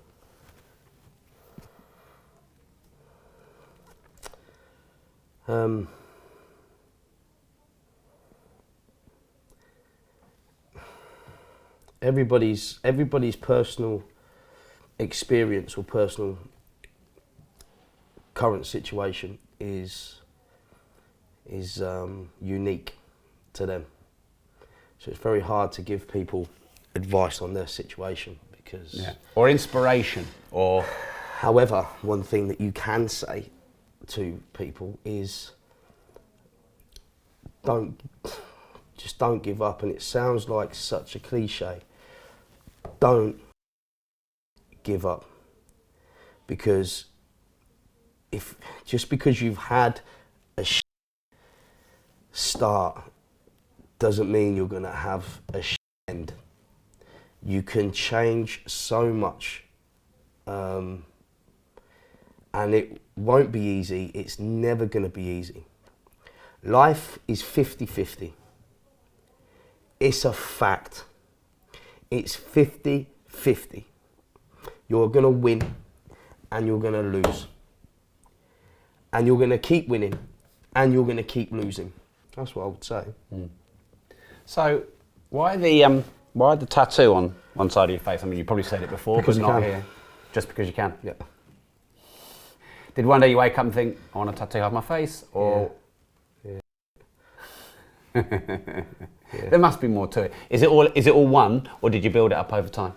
Everybody's personal experience or personal current situation is unique to them. So it's very hard to give people advice on their situation because... Or inspiration, or... However, one thing that you can say to people is don't give up. And it sounds like such a cliche. Don't give up, because just because you've had a start doesn't mean you're going to have a end. You can change so much, and it won't be easy. It's never going to be easy. Life is 50-50. It's a fact. It's 50-50. You're going to win and you're going to lose. And you're going to keep winning and you're going to keep losing. That's what I would say. Mm. So why the tattoo on one side of your face? I mean, you probably said it before, because but not here. Just because you can? Yeah. Did one day you wake up and think, I want a tattoo of my face? Or... Yeah. Yeah. There must be more to it. Is it all one, or did you build it up over time?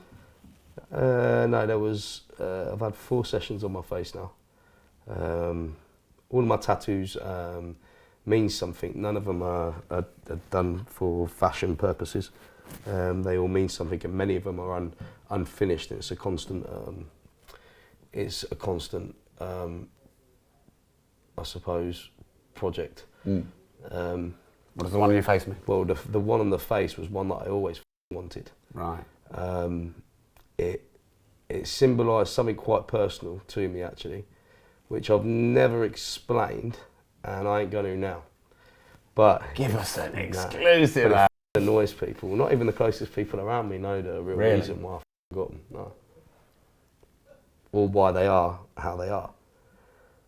No, there was. I've had 4 sessions on my face now. All of my tattoos mean something. None of them are done for fashion purposes. They all mean something, and many of them are unfinished. It's a constant. I suppose, project. Mm. What does the one on your face mean? Well, the one on the face was one that I always wanted. Right. It symbolised something quite personal to me, actually, which I've never explained, and I ain't going to now. But give us an exclusive. It annoys people. Not even the closest people around me know the real reason why I got them. No. Or why they are how they are.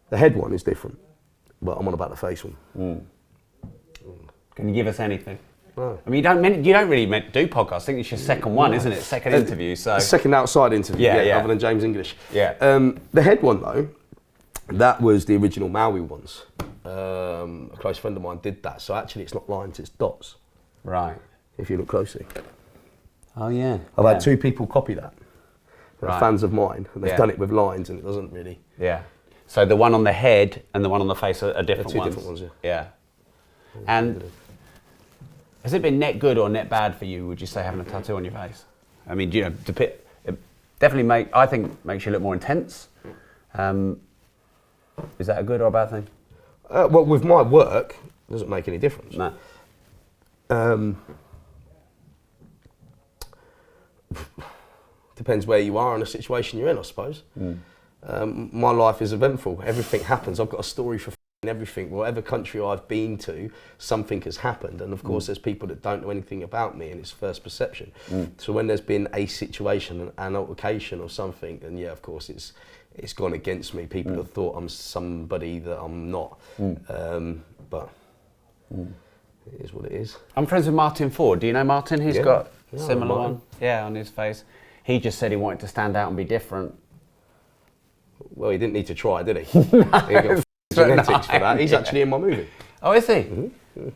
The head one is different, but I'm on about the face one. Mm. Can you give us anything? No. I mean, you don't really do podcasts. I think it's your second one, isn't it? Second interview. So second outside interview. Yeah. Other than James English. Yeah. The head one though, that was the original Maui ones. A close friend of mine did that. So actually, it's not lines; it's dots. Right. If you look closely. Oh yeah. I've had 2 people copy that. They're Right. fans of mine, and they've done it with lines, and it doesn't really. Yeah. So the one on the head and the one on the face are different They're 2 ones. different ones. Yeah. And has it been net good or net bad for you, would you say, having a tattoo on your face? I mean, you know, it definitely makes you look more intense. Is that a good or a bad thing? Well, with my work, it doesn't make any difference. No. Depends where you are and the situation you're in, I suppose. My life is eventful. Everything happens. I've got a story for everything. Whatever country I've been to, something has happened, and of course there's people that don't know anything about me, and it's first perception. So when there's been a situation, an altercation or something, and yeah, of course it's gone against me. People have thought I'm somebody that I'm not, but it is what it is. I'm friends with Martin Ford. Do you know Martin? He's got a Yeah, similar Martin. one. Yeah, on his face. He just said he wanted to stand out and be different. Well, he didn't need to try, did he? He got genetics for that. He's actually in my movie. Oh, is he?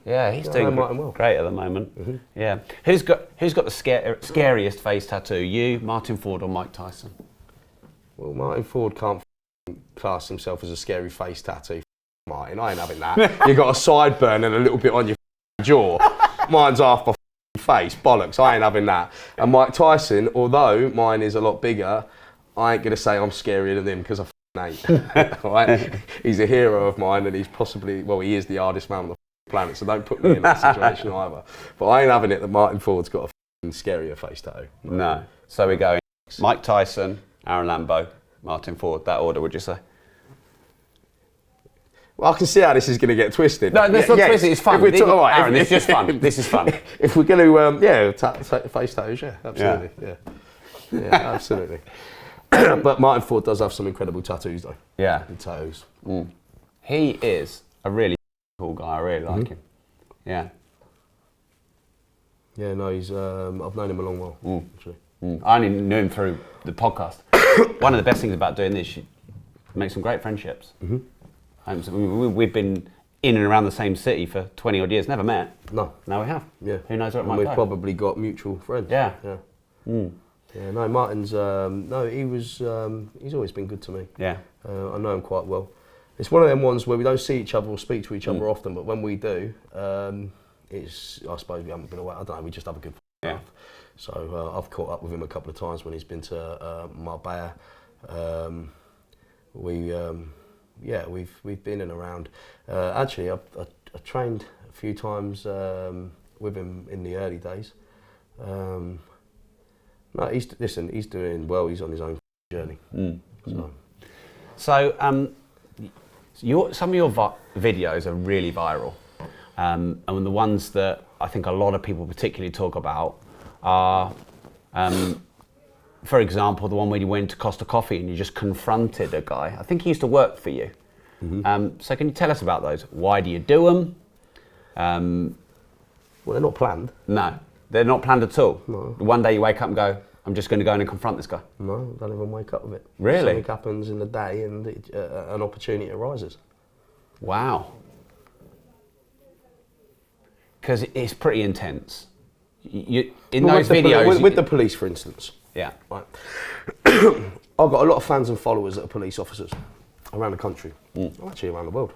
Yeah, he's doing Martin well. great at the moment. Yeah. Who's got the scariest face tattoo? You, Martin Ford, or Mike Tyson? Well, Martin Ford can't class himself as a scary face tattoo. Martin, I ain't having that. You got a sideburn and a little bit on your jaw. Mine's half my face. Bollocks. I ain't having that. And Mike Tyson, although mine is a lot bigger, I ain't gonna say I'm scarier than him because I ain't. Right? He's a hero of mine, and he's possibly, well, he is the hardest man on the planet. So don't put me in that situation either. But I ain't having it that Martin Ford's got a scarier face tattoo. No. So we're going Mike Tyson, Aarron Lambo, Martin Ford. That order, would you say? Well, I can see how this is going to get twisted. No, that's not twisted. It's fun. Aaron, if, it's just fun. This is fun. If we're going to, face tattoos, yeah, absolutely, yeah, absolutely. But Martin Ford does have some incredible tattoos, though. Yeah. And toes. He is a really cool guy. I really like him. Yeah. Yeah, no, he's. I've known him a long while. Actually. I only knew him through the podcast. One of the best things about doing this, you make some great friendships. We've been in and around the same city for 20 odd years, never met. No. Now we have. Yeah. Who knows where it might We've go? probably got mutual friends. Yeah. Yeah. Yeah. No, Martin's. No, he was. He's always been good to me. Yeah. I know him quite well. It's one of them ones where we don't see each other or speak to each other often, but when we do, it's. I suppose we haven't been away. I don't know. We just have a good laugh. So I've caught up with him a couple of times when he's been to Marbella. We've been in and around. Actually, I trained a few times with him in the early days. No, he's doing well. He's on his own journey. So, some of your videos are really viral, and the ones that I think a lot of people particularly talk about are, for example, the one where you went to Costa Coffee and you just confronted a guy. I think he used to work for you. So can you tell us about those? Why do you do them? Well, they're not planned. No, they're not planned at all. No. One day you wake up and go, I'm just going to go in and confront this guy. No, don't even wake up with it. Really? Something happens in the day and an opportunity arises. Wow. Because it's pretty intense. Those videos... With the police, for instance. Yeah. Right. I've got a lot of fans and followers that are police officers around the country, actually around the world.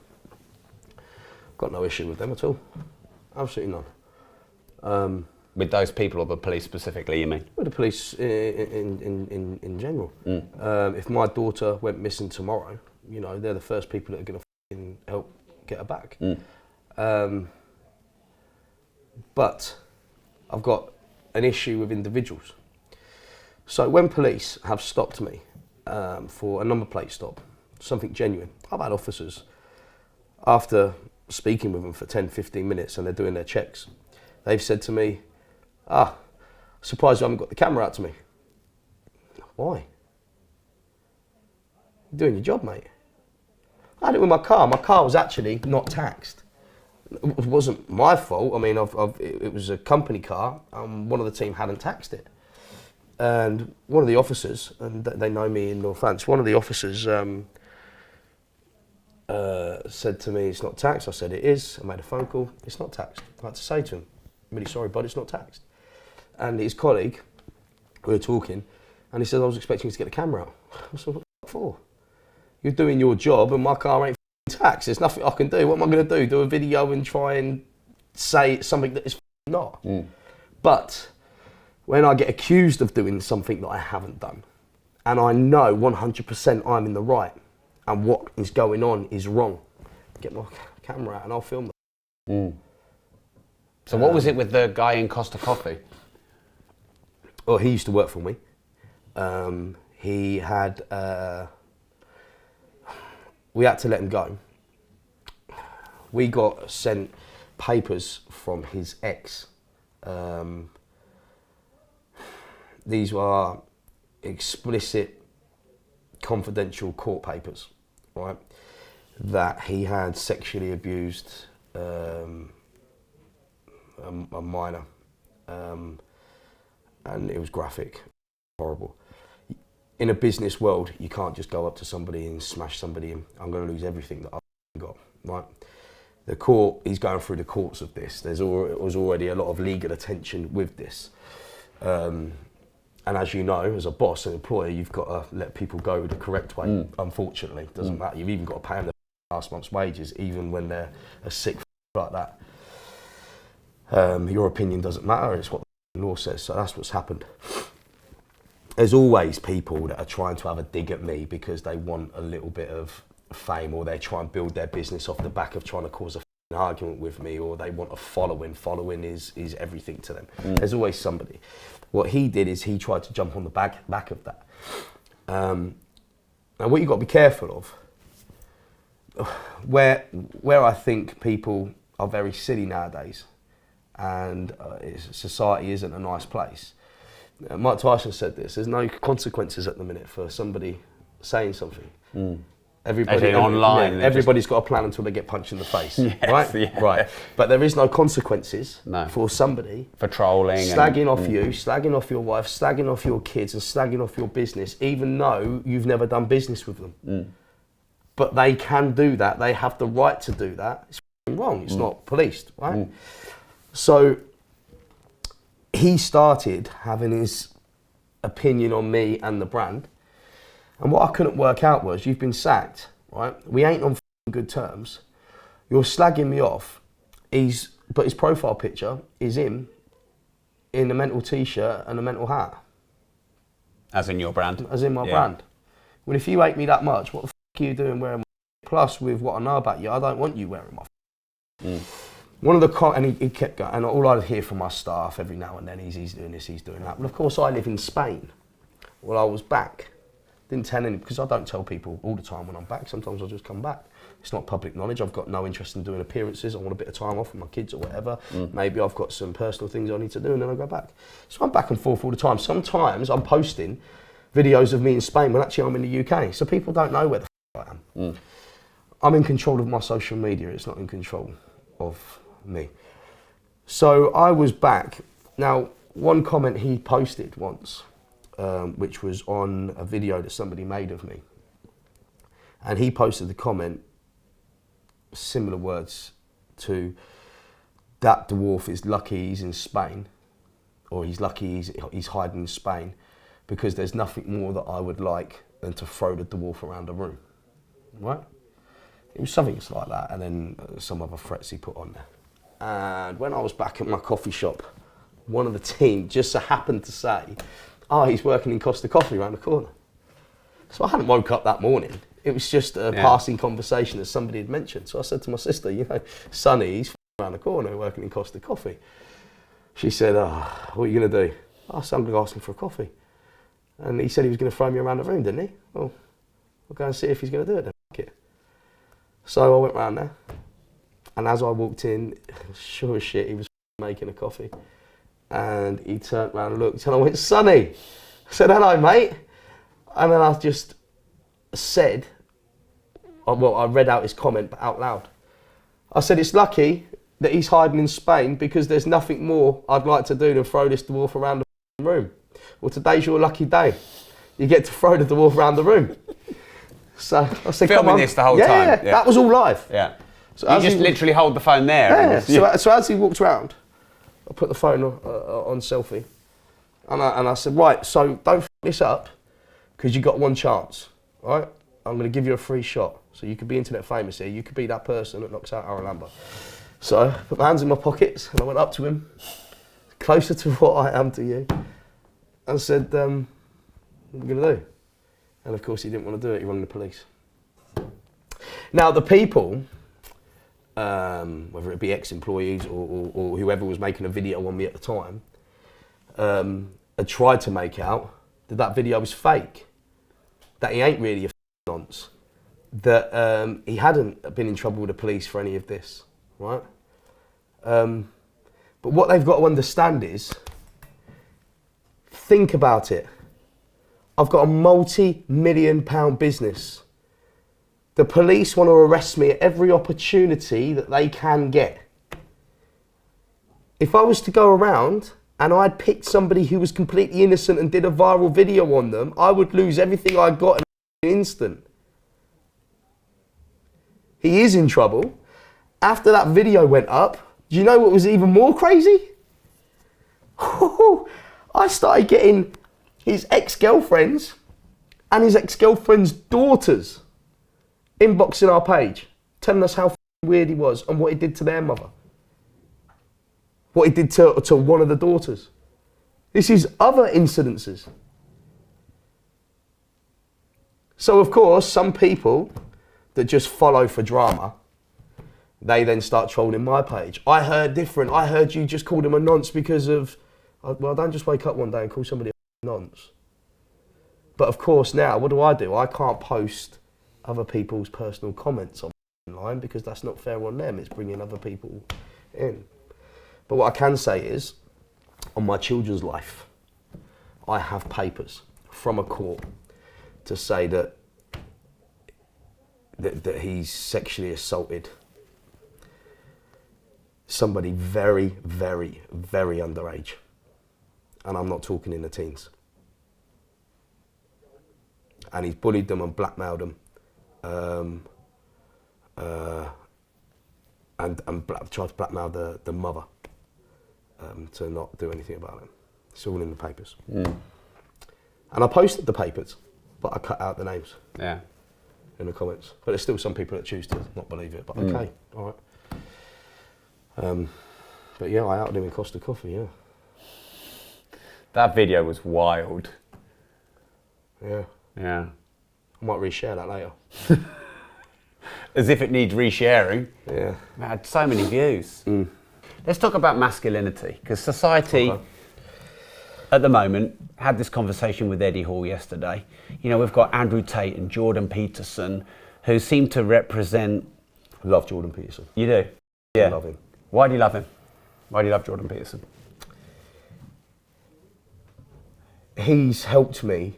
Got no issue with them at all. Absolutely none. With those people or the police specifically, you mean? With the police in general. If my daughter went missing tomorrow, you know, they're the first people that are going to help get her back. But I've got an issue with individuals. So when police have stopped me for a number plate stop, something genuine, I've had officers, after speaking with them for 10, 15 minutes and they're doing their checks, they've said to me, surprised you haven't got the camera out to me. Why? You're doing your job, mate. I had it with my car. My car was actually not taxed. It wasn't my fault. I mean, it was a company car. One of the team hadn't taxed it. And one of the officers, and they know me in Northants, one of the officers said to me, it's not taxed. I said, it is. I made a phone call. It's not taxed. I had to say to him, I'm really sorry, but it's not taxed. And his colleague, we were talking, and he said, I was expecting you to get the camera out. I said, what the for? You're doing your job and my car ain't taxed. There's nothing I can do. What am I going to do? Do a video and try and say something that is not? But when I get accused of doing something that I haven't done, and I know 100% I'm in the right, and what is going on is wrong, get my camera out and I'll film them. So what was it with the guy in Costa Coffee? Well, he used to work for me. He had, we had to let him go we got sent papers from his ex. These were explicit, confidential court papers, right? That he had sexually abused a minor, and it was graphic, horrible. In a business world, you can't just go up to somebody and smash somebody and I'm going to lose everything that I've got, right? The court, he's going through the courts of this. There was already a lot of legal attention with this. And as you know, as a boss and employer, you've got to let people go the correct way, unfortunately. It doesn't matter. You've even got to pay them their last month's wages, even when they're a sick like that. Your opinion doesn't matter. It's what the law says. So that's what's happened. There's always people that are trying to have a dig at me because they want a little bit of fame, or they try and build their business off the back of trying to cause a argument with me, or they want a following. Following is everything to them. There's always somebody. What he did is he tried to jump on the back of that. Now what you've got to be careful of, where I think people are very silly nowadays, and society isn't a nice place. Mike Tyson said this, there's no consequences at the minute for somebody saying something. Everybody's got a plan until they get punched in the face, right? Yeah. Right. But there is no consequences for somebody for trolling, slagging off you, slagging off your wife, slagging off your kids, and slagging off your business, even though you've never done business with them. But they can do that. They have the right to do that. It's wrong. It's not policed, right? So he started having his opinion on me and the brand. And what I couldn't work out was, you've been sacked, right? We ain't on good terms. You're slagging me off. But his profile picture is him in a mental t-shirt and a mental hat. As in your brand? As in my brand. Well, if you hate me that much, what the are you doing wearing my Plus, with what I know about you, I don't want you wearing my One of the and he kept going, and all I'd hear from my staff every now and then is he's doing this, he's doing that. Well, of course, I live in Spain. Well, I was back. Didn't tell any, because I don't tell people all the time when I'm back. Sometimes I'll just come back. It's not public knowledge. I've got no interest in doing appearances. I want a bit of time off with my kids or whatever. Maybe I've got some personal things I need to do, and then I go back. So I'm back and forth all the time. Sometimes I'm posting videos of me in Spain when actually I'm in the UK. So people don't know where the I am. I'm in control of my social media. It's not in control of me. So I was back. Now, one comment he posted once, which was on a video that somebody made of me. And he posted the comment, similar words to, that dwarf is lucky he's in Spain, or he's lucky he's hiding in Spain, because there's nothing more that I would like than to throw the dwarf around the room, right? It was something like that, and then some other threats he put on there. And when I was back at my coffee shop, one of the team just so happened to say, oh, he's working in Costa Coffee around the corner. So I hadn't woke up that morning. It was just a passing conversation that somebody had mentioned. So I said to my sister, you know, Sonny, he's around the corner working in Costa Coffee. She said, oh, what are you going to do? I said, I'm going to ask him for a coffee. And he said he was going to throw me around the room, didn't he? Well, we'll go and see if he's going to do it then. So I went round there. And as I walked in, sure as shit, he was making a coffee. And he turned around and looked, and I went, Sonny. I said, hello, mate. And then I just said, well, I read out his comment, but out loud. I said, it's lucky that he's hiding in Spain, because there's nothing more I'd like to do than throw this dwarf around the room. Well, today's your lucky day. You get to throw the dwarf around the room. So I said, filming this the whole time. Yeah, that was all live. Yeah. So you just literally hold the phone there. Yeah. So as he walked around, I put the phone on selfie, and I said, right, so don't f this up, because you got one chance, right? I'm going to give you a free shot, so you could be internet famous here. You could be that person that knocks out Aarron Lambo. So I put my hands in my pockets, and I went up to him, closer to what I am to you, and said, what are you going to do? And of course he didn't want to do it, he wanted the police. Now the people, whether it be ex-employees or whoever was making a video on me at the time, had tried to make out that video was fake, that he ain't really a nonce, that he hadn't been in trouble with the police for any of this, right? But what they've got to understand is, think about it. I've got a multi-million-pound business. The police want to arrest me at every opportunity that they can get. If I was to go around and I'd picked somebody who was completely innocent and did a viral video on them, I would lose everything I got in an instant. He is in trouble. After that video went up, do you know what was even more crazy? I started getting his ex-girlfriends and his ex-girlfriend's daughters inboxing our page, telling us how weird he was and what he did to their mother. What he did to one of the daughters. This is other incidences. So of course, some people that just follow for drama, they then start trolling my page. I heard different. I heard you just called him a nonce because of, well, don't just wake up one day and call somebody a nonce. But of course now, what do? I can't post other people's personal comments online because that's not fair on them. It's bringing other people in. But what I can say is, on my children's life, I have papers from a court to say that he's sexually assaulted somebody very, very, very underage. And I'm not talking in the teens. And he's bullied them and blackmailed them. And tried to blackmail the mother to not do anything about it. It's all in the papers. And I posted the papers, but I cut out the names. Yeah. In the comments. But there's still some people that choose to not believe it, but okay, all right. But yeah, I outed him in Costa Coffee, yeah. That video was wild. Yeah. Yeah. I might reshare that later. As if it needs resharing. Yeah. It had so many views. Let's talk about masculinity, because society at the moment had this conversation with Eddie Hall yesterday. You know, we've got Andrew Tate and Jordan Peterson, who seem to represent... I love Jordan Peterson. You do? Yeah. I love him. Why do you love him? Why do you love Jordan Peterson? He's helped me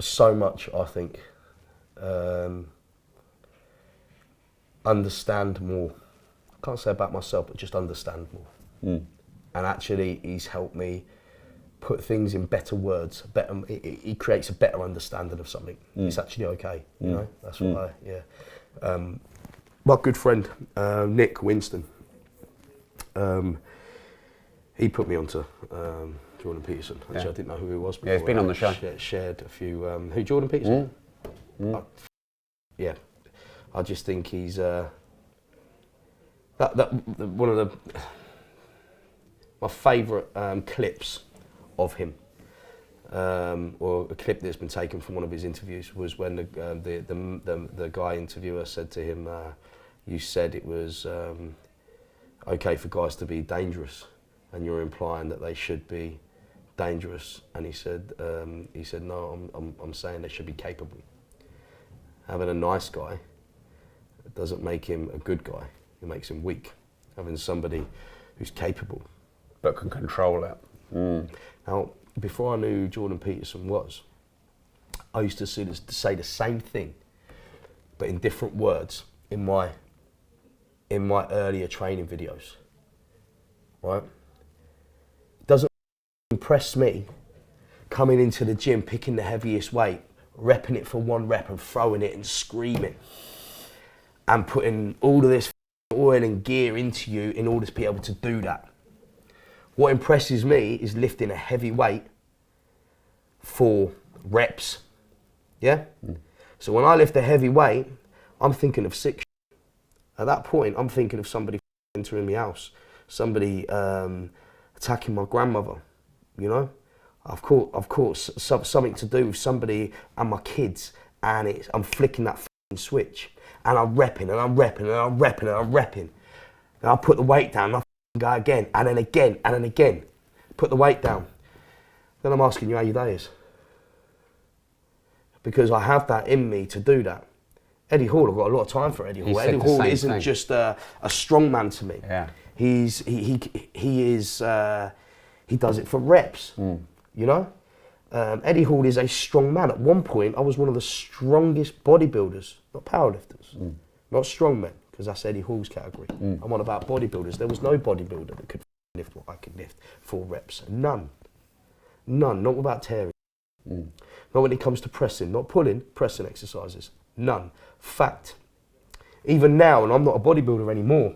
so much, I think. Understand more. I can't say about myself, but just understand more. And actually, he's helped me put things in better words. He creates a better understanding of something. It's actually okay, you know. That's what my good friend Nick Winston. He put me onto Jordan Peterson. Actually, I didn't know who he was before. Yeah, he's been on the show. Shared a few. Who, Jordan Peterson? Yeah. I just think he's one of my favourite clips of him, or a clip that's been taken from one of his interviews, was when the guy interviewer said to him, "You said it was okay for guys to be dangerous, and you're implying that they should be dangerous." And he said, "No, I'm saying they should be capable. Having a nice guy doesn't make him a good guy. It makes him weak. Having somebody who's capable, but can control it." Now, before I knew who Jordan Peterson was, I used to say the same thing, but in different words in my earlier training videos. Right? It doesn't impress me coming into the gym, picking the heaviest weight, repping it for one rep and throwing it and screaming and putting all of this oil and gear into you in order to be able to do that. What impresses me is lifting a heavy weight for reps, yeah? So when I lift a heavy weight, I'm thinking of sick shit. At that point, I'm thinking of somebody entering my house, somebody attacking my grandmother, you know? I've caught something to do with somebody and my kids, and I'm flicking that switch, and I'm repping, and I'm repping, and I'm repping, and I'm repping. And I put the weight down, and I go again, and then again, and then again. Put the weight down. Then I'm asking you how your day is. because I have that in me to do that. Eddie Hall, I've got a lot of time for Eddie Hall. Eddie Hall isn't just a strong man to me. Yeah. He does it for reps, you know? Eddie Hall is a strong man. At one point, I was one of the strongest bodybuilders, not powerlifters, not strongmen, because that's Eddie Hall's category. I'm on about bodybuilders. There was no bodybuilder that could lift what I could lift, 4 reps. None, not without tearing. Not when it comes to pressing, not pulling, pressing exercises. None. Fact. Even now, and I'm not a bodybuilder anymore,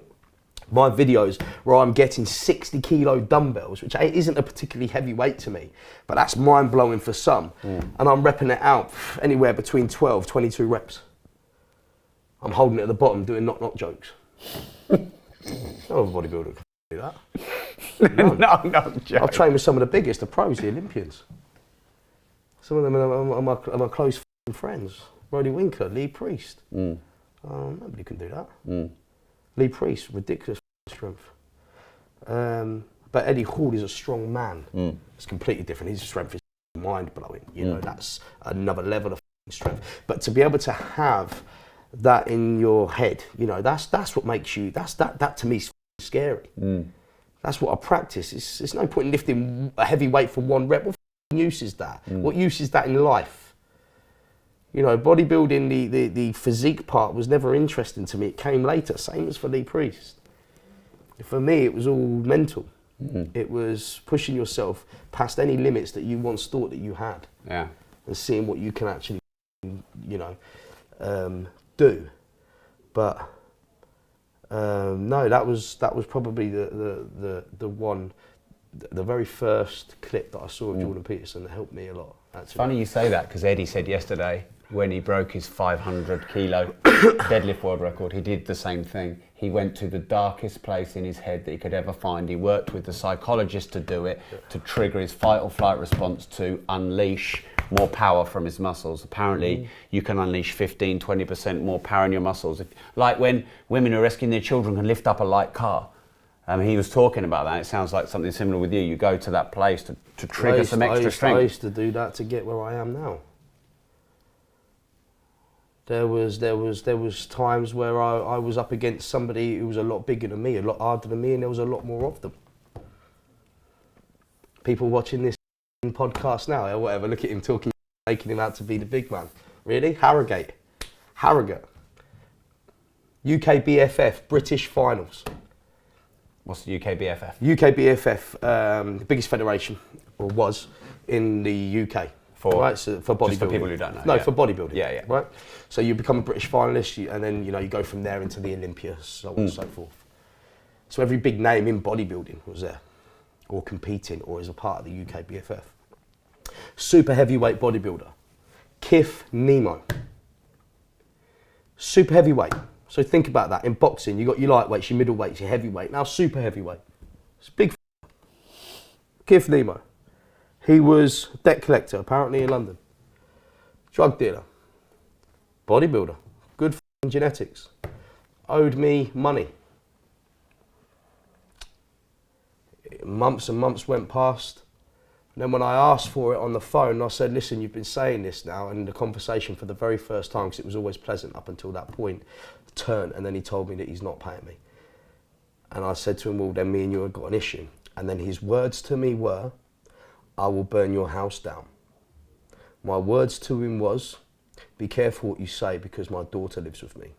my videos where I'm getting 60 kilo dumbbells, which isn't a particularly heavy weight to me, but that's mind blowing for some. And I'm repping it out anywhere between 12, 22 reps. I'm holding it at the bottom doing knock jokes. No bodybuilder can do that. No joke. I've trained with some of the biggest, the pros, the Olympians. Some of them are my close friends. Roddy Winker, Lee Priest. Nobody can do that. Lee Priest, ridiculous strength. But Eddie Hall is a strong man. It's completely different. His strength is mind-blowing. You know, that's another level of strength. But to be able to have that in your head, you know, that's what makes you, that to me is scary. That's what I practice. It's no point in lifting a heavy weight for 1 rep. What use is that? What use is that in life? You know, bodybuilding, the physique part was never interesting to me. It came later, same as for Lee Priest. For me, it was all mental. It was pushing yourself past any limits that you once thought that you had. Yeah. And seeing what you can actually, you know, do. But no, that was probably the one, the very first clip that I saw of Jordan Peterson that helped me a lot. It's funny you say that, because Eddie said yesterday, when he broke his 500 kilo deadlift world record, he did the same thing. He went to the darkest place in his head that he could ever find. He worked with the psychologist to do it, to trigger his fight or flight response, to unleash more power from his muscles. Apparently, you can unleash 15-20% more power in your muscles. Like when women who are rescuing their children can lift up a light car. He was talking about that. It sounds like something similar with you. You go to that place to trigger some extra strength. I used to do that to get where I am now. There was times where I was up against somebody who was a lot bigger than me, a lot harder than me, and there was a lot more of them. People watching this podcast now, or whatever, look at him talking, making him out to be the big man. Really? Harrogate. UK BFF, British Finals. What's the UK BFF? UK BFF, the biggest federation, or was, in the UK. Right, so for bodybuilding. Just for people who don't know. No, for bodybuilding. Yeah. Right. So you become a British finalist, and then you go from there into the Olympia, so on and so forth. So every big name in bodybuilding was there, or competing, or as a part of the UK BFF. Super heavyweight bodybuilder, Kif Nemo. Super heavyweight. So think about that. In boxing, you got your lightweights, your middleweights, your heavyweight. Now super heavyweight. It's big. Kif Nemo. He was debt collector, apparently in London. Drug dealer. Bodybuilder. Good genetics. Owed me money. Months and months went past. And then when I asked for it on the phone, I said, listen, you've been saying this now, and the conversation for the very first time, because it was always pleasant up until that point, turned, and then he told me that he's not paying me. And I said to him, well, then me and you have got an issue. And then his words to me were, I will burn your house down. My words to him was, be careful what you say because my daughter lives with me.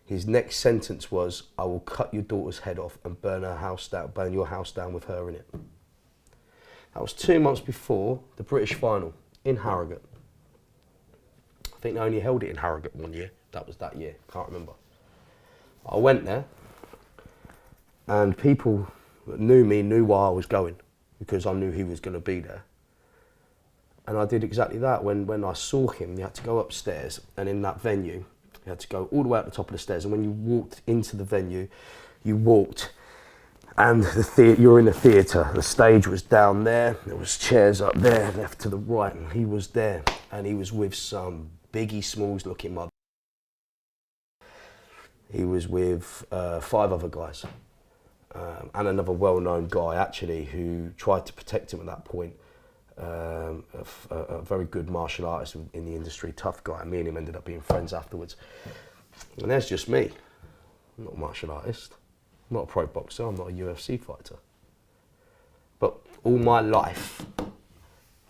His next sentence was, I will cut your daughter's head off and burn her house down, burn your house down with her in it. That was 2 months before the British final in Harrogate. I think they only held it in Harrogate 1 year. That was that year, can't remember. I went there and people that knew me knew why I was going, because I knew he was going to be there. And I did exactly that. When I saw him, you had to go upstairs, and in that venue, you had to go all the way up the top of the stairs, and when you walked into the venue, you walked, and you're in the theatre. The stage was down there, there was chairs up there, left to the right, and he was there, and he was with some Biggie Smalls looking mother. He was with 5 other guys. And another well-known guy actually who tried to protect him at that point, a very good martial artist in the industry, tough guy. Me and him ended up being friends afterwards. And there's just me. I'm not a martial artist. I'm not a pro boxer. I'm not a UFC fighter. But all my life,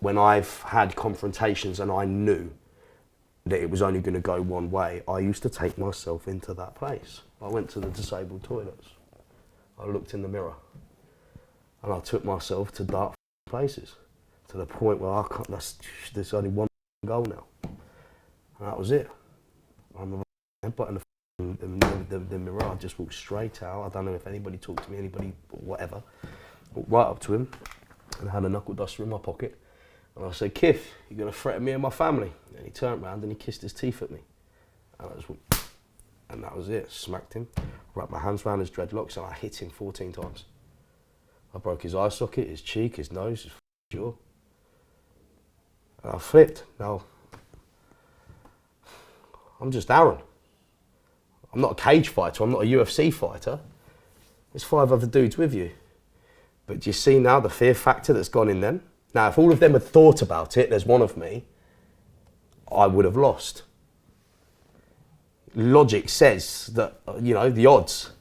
when I've had confrontations and I knew that it was only going to go one way, I used to take myself into that place. I went to the disabled toilets. I looked in the mirror and I took myself to dark places, to the point where I can't, there's only one goal now. And that was it. I'm a headbutt in the mirror. I just walked straight out. I don't know if anybody talked to me, anybody, whatever. Walked right up to him and had a knuckle duster in my pocket. And I said, Kith, you're going to threaten me and my family? And he turned around and he kissed his teeth at me. And I just went, and that was it. Smacked him, wrapped my hands around his dreadlocks, and I hit him 14 times. I broke his eye socket, his cheek, his nose, his jaw. And I flipped. Now, I'm just Aarron. I'm not a cage fighter, I'm not a UFC fighter. There's 5 other dudes with you. But do you see now the fear factor that's gone in them? Now, if all of them had thought about it, there's one of me, I would have lost. Logic says that, you know, the odds,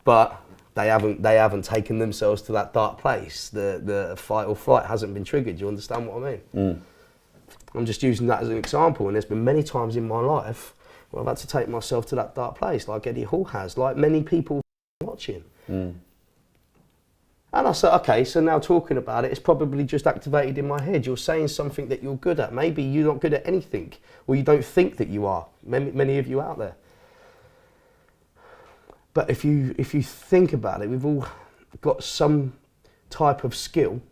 but they haven't taken themselves to that dark place. The fight or flight hasn't been triggered. You understand what I mean? Mm. I'm just using that as an example, and there's been many times in my life where I've had to take myself to that dark place, like Eddie Hall has, like many people watching. Mm. And I said, okay, so now talking about it, it's probably just activated in my head. You're saying something that you're good at. Maybe you're not good at anything, or you don't think that you are. Many of you out there. But if you think about it, we've all got some type of skill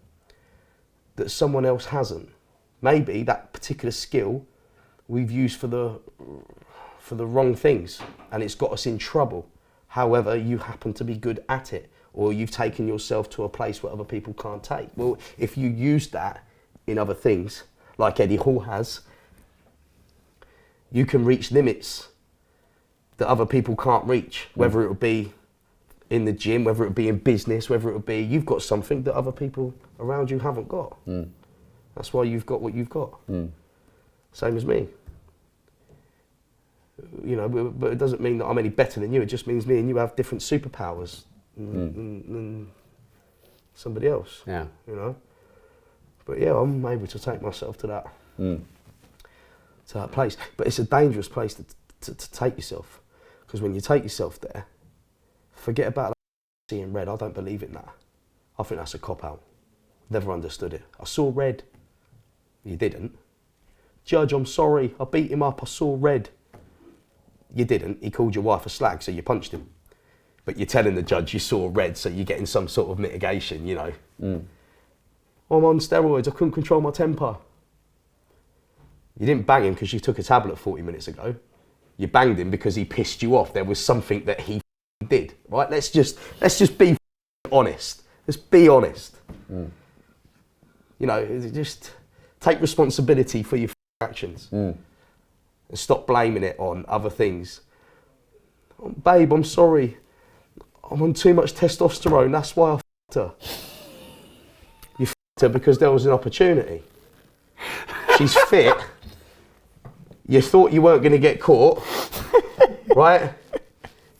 that someone else hasn't. Maybe that particular skill we've used for the wrong things, and it's got us in trouble. However, you happen to be good at it, or you've taken yourself to a place where other people can't take. Well, if you use that in other things, like Eddie Hall has, you can reach limits that other people can't reach, whether it would be in the gym, whether it would be in business, whether it would be, you've got something that other people around you haven't got. Mm. That's why you've got what you've got. Mm. Same as me. You know, but it doesn't mean that I'm any better than you. It just means me and you have different superpowers than somebody else. Yeah. You know. But yeah, I'm able to take myself to that place. But it's a dangerous place to take yourself, because when you take yourself there, forget about seeing red. I don't believe in that. I think that's a cop out. Never understood it. I saw red. You didn't. Judge, I'm sorry. I beat him up. I saw red. You didn't. He called your wife a slag, so you punched him. But you're telling the judge you saw red, so you're getting some sort of mitigation, you know. Mm. I'm on steroids, I couldn't control my temper. You didn't bang him because you took a tablet 40 minutes ago. You banged him because he pissed you off. There was something that he did, right? Let's just be honest. Let's be honest. Mm. You know, just take responsibility for your actions. Mm. And stop blaming it on other things. Oh, babe, I'm sorry. I'm on too much testosterone, that's why I f***ed her. You f***ed her because there was an opportunity. She's fit. You thought you weren't going to get caught, right?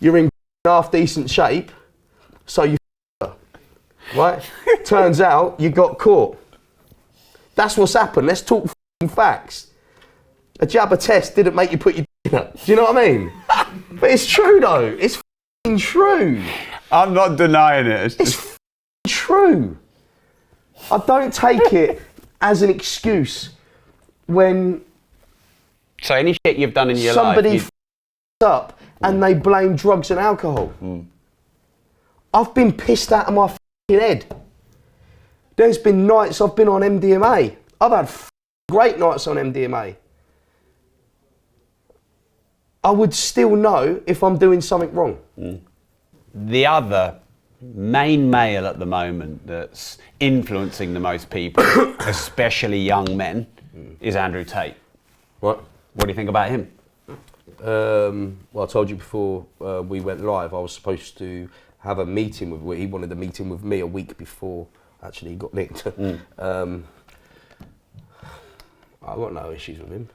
You're in half decent shape, so you f***ed her, right? Turns out you got caught. That's what's happened. Let's talk facts. A jabber test didn't make you put your d*** up. Do you know what I mean? But it's true though. It's true. I'm not denying it. It's true. I don't take it as an excuse when so any shit you've done in your somebody life, up and they blame drugs and alcohol. Mm. I've been pissed out of my head. There's been nights I've been on MDMA. I've had great nights on MDMA. I would still know if I'm doing something wrong. Mm. The other main male at the moment that's influencing the most people, especially young men, is Andrew Tate. What? What do you think about him? Well, I told you before we went live, I was supposed to have a meeting with, he wanted a meeting with me a week before actually he got nicked. Mm. I've got no issues with him.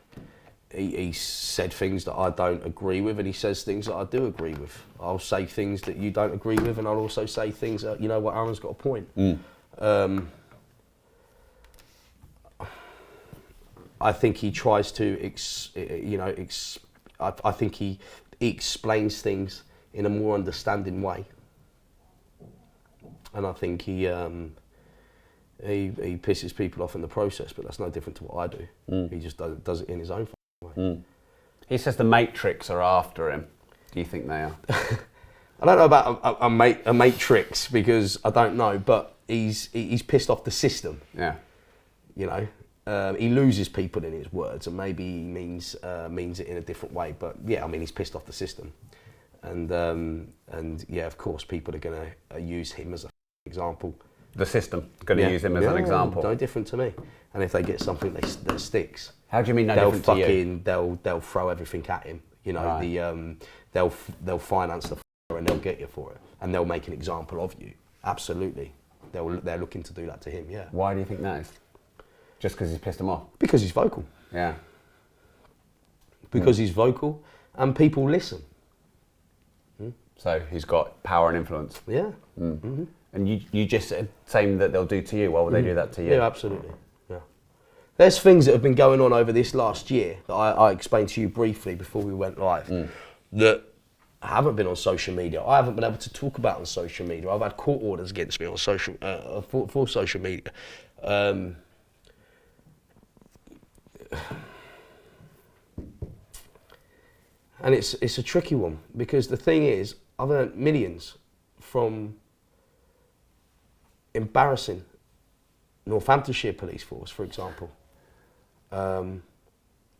He said things that I don't agree with, and he says things that I do agree with. I'll say things that you don't agree with, and I'll also say things that, you know what, Aaron's got a point. I think he tries to, I think he explains things in a more understanding way, and I think he pisses people off in the process. But that's no different to what I do. He just does it in his own way. He says the Matrix are after him. Do you think they are? I don't know about a matrix, because I don't know, but he's pissed off the system. Yeah. You know. He loses people in his words, and maybe he means it in a different way. But yeah, I mean, he's pissed off the system, and yeah, of course, people are going to use him as an example. The system going to use him as an example. No different to me. And if they get something that sticks, how do you mean no different to you? They'll throw everything at him. You know, Right. They'll finance the and they'll get you for it, and they'll make an example of you. Absolutely, they're looking to do that to him. Yeah. Why do you think that is? Just because he's pissed them off? Because he's vocal. Yeah. Because he's vocal, and people listen. So he's got power and influence. Yeah. And you just said saying that they'll do to you. Why would they do that to you? Yeah, absolutely. Yeah. There's things that have been going on over this last year that I explained to you briefly before we went live that haven't been on social media. I haven't been able to talk about on social media. I've had court orders against me on social for social media. And it's a tricky one, because the thing is, I've earned millions from embarrassing Northamptonshire police force, for example.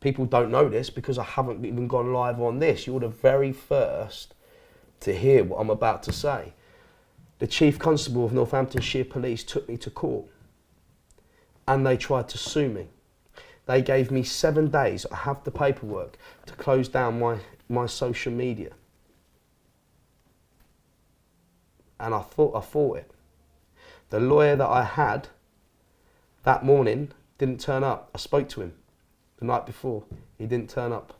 People don't know this because I haven't even gone live on this. You're the very first to hear what I'm about to say. The Chief Constable of Northamptonshire Police took me to court, and they tried to sue me. They gave me 7 days, I have the paperwork, to close down my social media. And I fought it. The lawyer that I had that morning didn't turn up. I spoke to him the night before. He didn't turn up.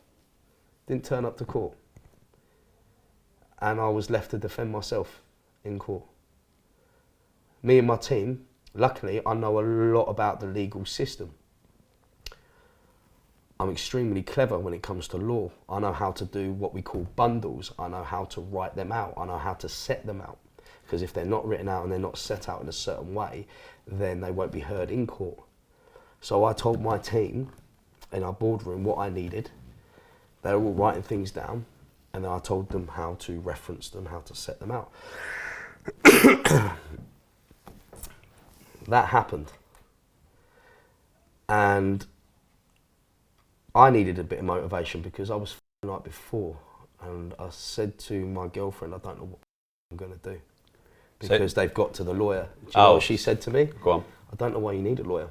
Didn't turn up to court. And I was left to defend myself in court. Me and my team, luckily, I know a lot about the legal system. I'm extremely clever when it comes to law. I know how to do what we call bundles. I know how to write them out. I know how to set them out. Because if they're not written out and they're not set out in a certain way, then they won't be heard in court. So I told my team in our boardroom what I needed. They were all writing things down, and then I told them how to reference them, how to set them out. That happened. And I needed a bit of motivation because I was the night before, and I said to my girlfriend, I don't know what I'm going to do, because they've got to the lawyer. Do you know what she said to me? Go on. I don't know why you need a lawyer.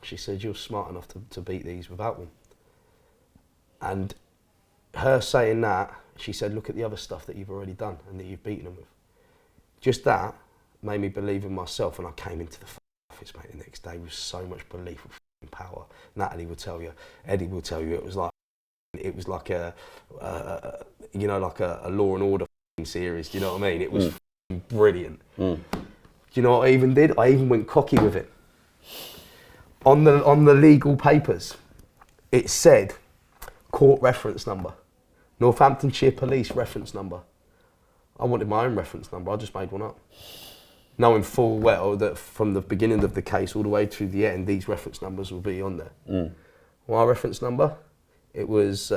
She said, you're smart enough to beat these without one. And her saying that, she said, look at the other stuff that you've already done and that you've beaten them with. Just that made me believe in myself, and I came into the office, mate, the next day with so much belief of power. Natalie will tell you, Eddie will tell you, it was like a Law and Order series. Do you know what I mean? It was brilliant. Do you know what I even did? I even went cocky with it. On the legal papers, it said court reference number, Northamptonshire Police reference number. I wanted my own reference number. I just made one up, knowing full well that from the beginning of the case all the way to the end, these reference numbers will be on there. My reference number, it was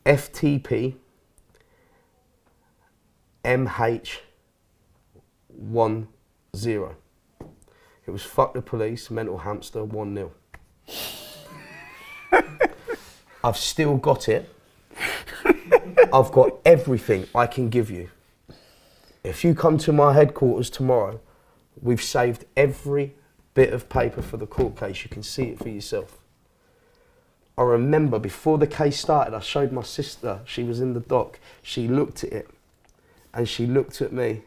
FTP MH10. It was fuck the police, mental hamster, 1-0. I've still got it. I've got everything I can give you. If you come to my headquarters tomorrow, we've saved every bit of paper for the court case. You can see it for yourself. I remember before the case started, I showed my sister, she was in the dock, she looked at it, and she looked at me,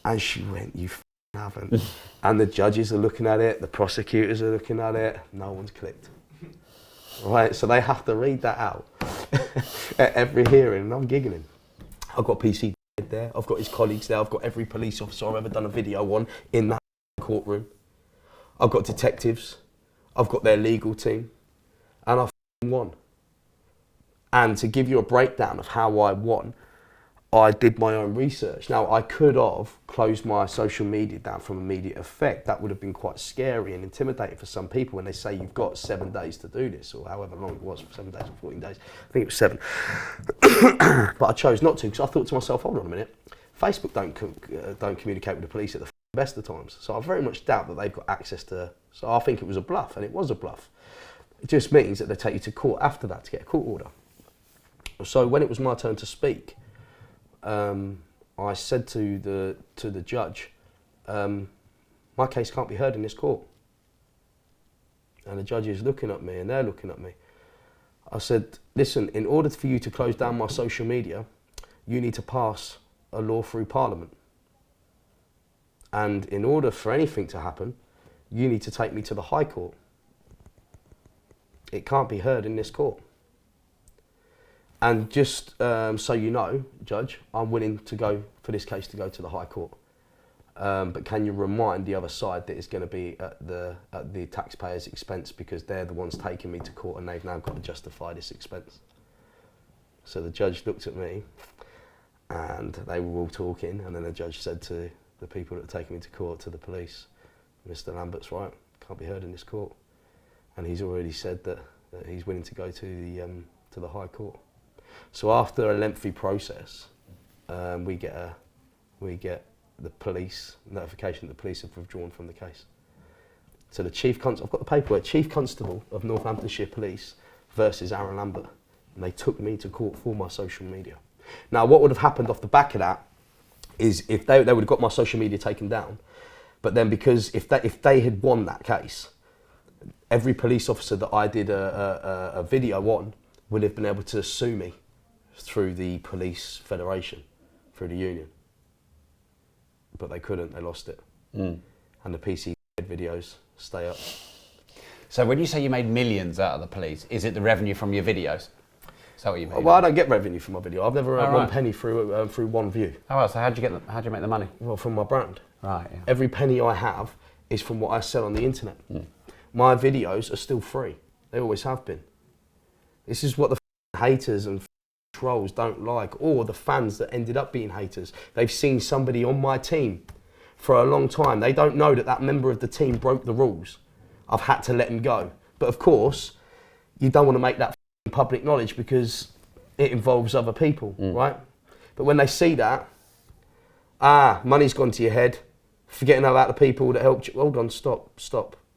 and she went, you haven't. And the judges are looking at it, the prosecutors are looking at it, no one's clicked. Right, so they have to read that out at every hearing, and I'm giggling. I've got PC there, I've got his colleagues there, I've got every police officer I've ever done a video on in that courtroom. I've got detectives, I've got their legal team, and I won. And to give you a breakdown of how I won, I did my own research. Now, I could have closed my social media down from immediate effect. That would have been quite scary and intimidating for some people when they say you've got 7 days to do this, or however long it was, 7 days or 14 days. I think it was 7. But I chose not to, because I thought to myself, hold on a minute, Facebook don't communicate with the police at the best of times. So I very much doubt that they've got access to, so I think it was a bluff, and it was a bluff. It just means that they take you to court after that to get a court order. So when it was my turn to speak, I said to the judge, my case can't be heard in this court. And the judge is looking at me, and they're looking at me. I said, listen, in order for you to close down my social media, you need to pass a law through Parliament. And in order for anything to happen, you need to take me to the High Court. It can't be heard in this court. And just so you know, Judge, I'm willing to go for this case to go to the High Court. But can you remind the other side that it's going to be at the taxpayers' expense, because they're the ones taking me to court and they've now got to justify this expense. So the judge looked at me and they were all talking, and then the judge said to the people that are taking me to court, to the police, Mr. Lambert's right, can't be heard in this court. And he's already said that he's willing to go to the High Court. So after a lengthy process, we get the police notification that the police have withdrawn from the case. So the Chief Constable, I've got the paperwork, Chief Constable of Northamptonshire Police versus Aarron Lambert, and they took me to court for my social media. Now, what would have happened off the back of that is if they would have got my social media taken down, but then because if they had won that case, every police officer that I did a video on would have been able to sue me through the police federation, through the union. But they couldn't, they lost it. And the PC videos stay up. So when you say you made millions out of the police, is it the revenue from your videos? Is that what you made? Well, I don't get revenue from my video. I've never earned one penny through one view. Oh, well, so how'd you make the money? Well, from my brand. Right, yeah. Every penny I have is from what I sell on the internet. My videos are still free. They always have been. This is what the haters and trolls don't like, or the fans that ended up being haters. They've seen somebody on my team for a long time. They don't know that that member of the team broke the rules. I've had to let him go. But of course, you don't want to make that public knowledge because it involves other people, right? But when they see that, money's gone to your head, forgetting about the people that helped you. Hold on, stop.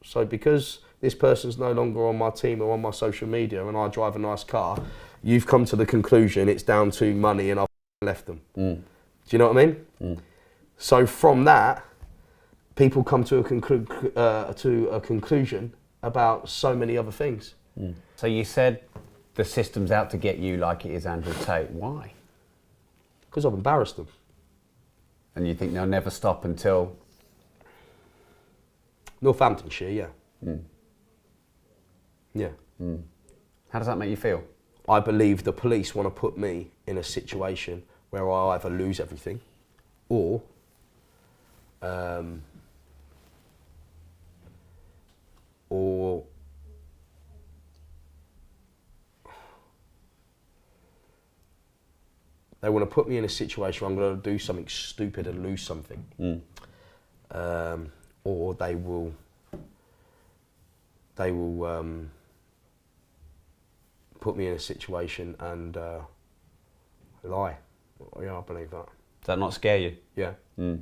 So because this person's no longer on my team or on my social media and I drive a nice car, you've come to the conclusion it's down to money and I've left them. Do you know what I mean? So from that, people come to a conclusion about so many other things. So you said the system's out to get you like it is Andrew Tate. Why? Because I've embarrassed them. And you think they'll never stop until? Northamptonshire, yeah. Yeah. How does that make you feel? I believe the police want to put me in a situation where I either lose everything or they want to put me in a situation where I'm going to do something stupid and lose something. Or they will put me in a situation and lie. Yeah, I believe that. Does that not scare you? Yeah. That's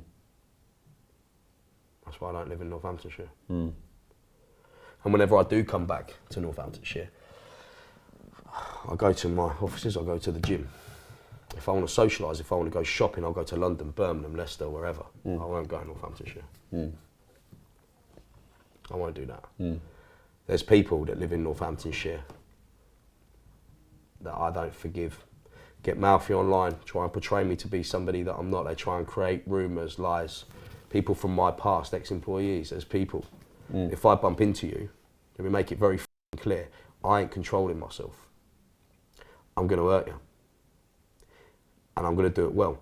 why I don't live in Northamptonshire. And whenever I do come back to Northamptonshire, I go to my offices, I go to the gym. If I want to socialise, if I want to go shopping, I'll go to London, Birmingham, Leicester, wherever. I won't go to Northamptonshire. I won't do that. There's people that live in Northamptonshire that I don't forgive. Get mouthy online, try and portray me to be somebody that I'm not. They try and create rumours, lies. people from my past, ex-employees, as people. If I bump into you, let me make it very clear, I ain't controlling myself. I'm going to hurt you. And I'm going to do it well.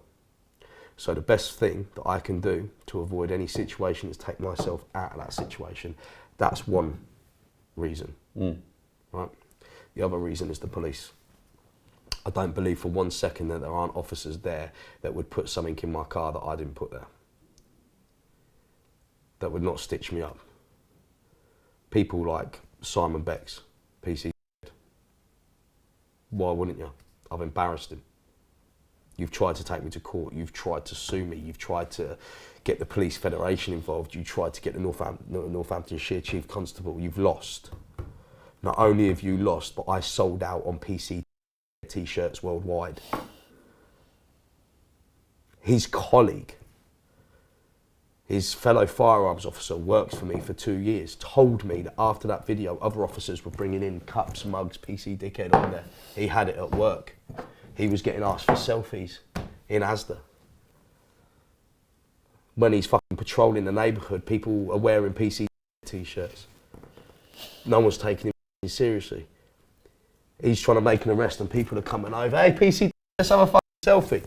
So the best thing that I can do to avoid any situation is take myself out of that situation. That's one reason, right? The other reason is the police. I don't believe for 1 second that there aren't officers there that would put something in my car that I didn't put there. That would not stitch me up. People like Simon Beck's, PC. Why wouldn't you? I've embarrassed him. You've tried to take me to court. You've tried to sue me. You've tried to get the police federation involved. You tried to get the Northamptonshire Chief Constable. You've lost. Not only have you lost, but I sold out on PC t-shirts worldwide. His colleague, his fellow firearms officer, works for me for 2 years, told me that after that video, other officers were bringing in cups, mugs, PC dickhead on there. He had it at work. He was getting asked for selfies in Asda. When he's fucking patrolling the neighbourhood, people are wearing PC t-shirts. No one's taking him seriously. He's trying to make an arrest and people are coming over. Hey, PC, let's have a fucking selfie.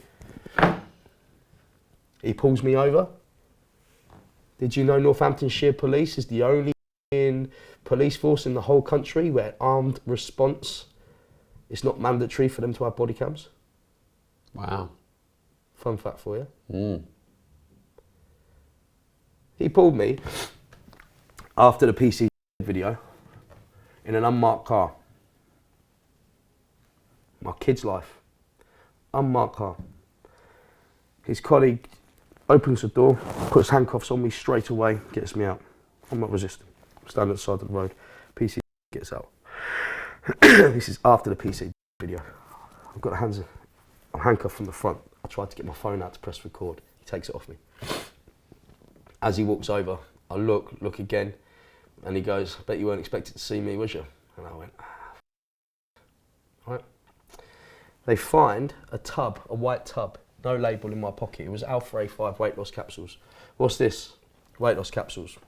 He pulls me over. Did you know Northamptonshire Police is the only police force in the whole country where armed response, it's not mandatory for them to have body cams? Wow. Fun fact for you. He pulled me after the PC video in an unmarked car. My kid's life. Unmarked car. His colleague opens the door, puts handcuffs on me straight away, gets me out. I'm not resisting. Stand at the side of the road. PC gets out. This is after the PC video. I've got I'm handcuffed from the front. I tried to get my phone out to press record. He takes it off me. As he walks over, I look again, and he goes, I bet you weren't expected to see me, was you? And I went, right. They find a tub, a white tub, no label in my pocket. It was Alpha A5 weight loss capsules. What's this? Weight loss capsules.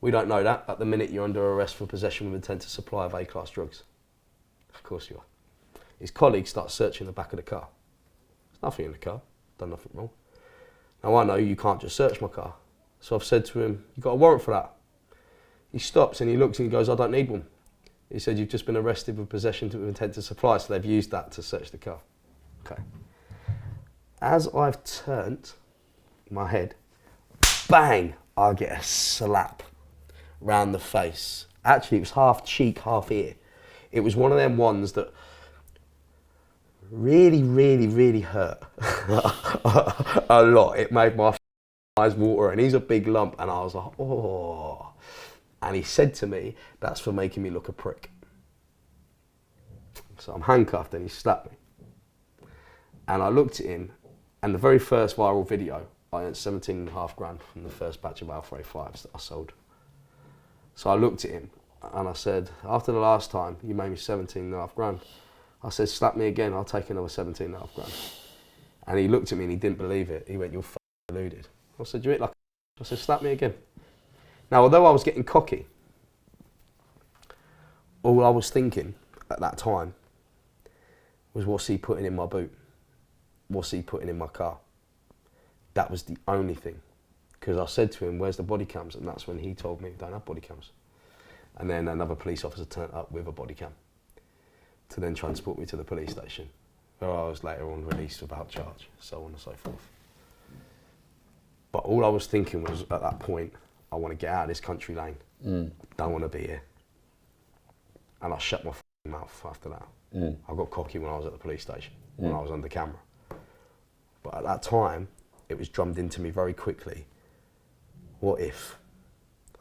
We don't know that. At the minute, you're under arrest for possession with intent to supply of A-class drugs. Of course you are. His colleague starts searching the back of the car. There's nothing in the car. Done nothing wrong. Now I know you can't just search my car. So I've said to him, you got a warrant for that? He stops and he looks and he goes, I don't need one. He said, you've just been arrested with possession with intent to supply, so they've used that to search the car. Okay. As I've turned my head, bang, I get a slap round the face. Actually, it was half cheek, half ear. It was one of them ones that really, really, really hurt a lot. It made my eyes water, and he's a big lump, and I was like, oh. And he said to me, that's for making me look a prick. So I'm handcuffed and he slapped me. And I looked at him, and the very first viral video, I earned 17.5 grand from the first batch of Alpha A5s that I sold. So I looked at him and I said, after the last time you made me 17.5 grand, I said, slap me again, I'll take another 17.5 grand. And he looked at me and he didn't believe it. He went, you're f***ing deluded. I said, you hit like a... I said, slap me again. Now, although I was getting cocky, all I was thinking at that time was, what's he putting in my boot? What's he putting in my car? That was the only thing. Because I said to him, where's the body cams? And that's when he told me, don't have body cams. And then another police officer turned up with a body cam to then transport me to the police station, where I was later on released without charge, so on and so forth. But all I was thinking was, at that point, I want to get out of this country lane. Don't want to be here. And I shut my mouth after that. I got cocky when I was at the police station, when I was under camera. But at that time, it was drummed into me very quickly. What if?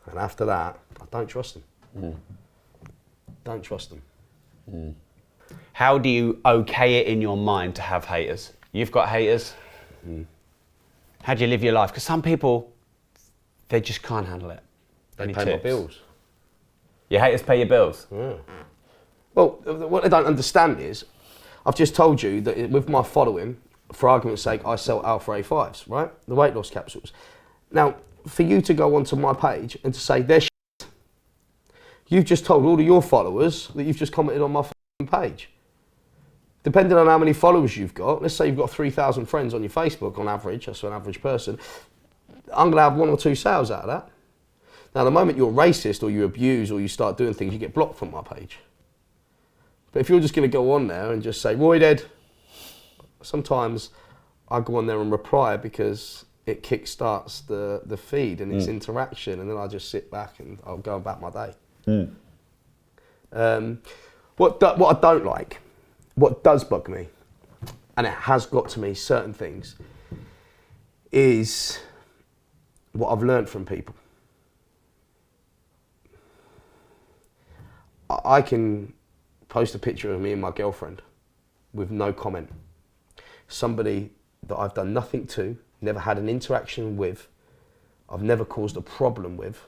And after that, I don't trust them. Don't trust them. How do you okay it in your mind to have haters? You've got haters. How do you live your life? Because some people, they just can't handle it. They pay my bills. Your haters pay your bills? Yeah. Well, what they don't understand is, I've just told you that with my following, for argument's sake, I sell Alpha A5s, right? The weight loss capsules. Now, for you to go onto my page and to say they're shit, you've just told all of your followers that you've just commented on my page. Depending on how many followers you've got, let's say you've got 3,000 friends on your Facebook on average, that's an average person, I'm going to have 1 or 2 sales out of that. Now, the moment you're racist or you abuse or you start doing things, you get blocked from my page. But if you're just going to go on there and just say, Roy Dead, sometimes I go on there and reply because it kickstarts the feed and its interaction, and then I just sit back and I'll go about my day. What I don't like, what does bug me, and it has got to me, certain things, is what I've learned from people. I can post a picture of me and my girlfriend with no comment. Somebody that I've done nothing to, never had an interaction with, I've never caused a problem with,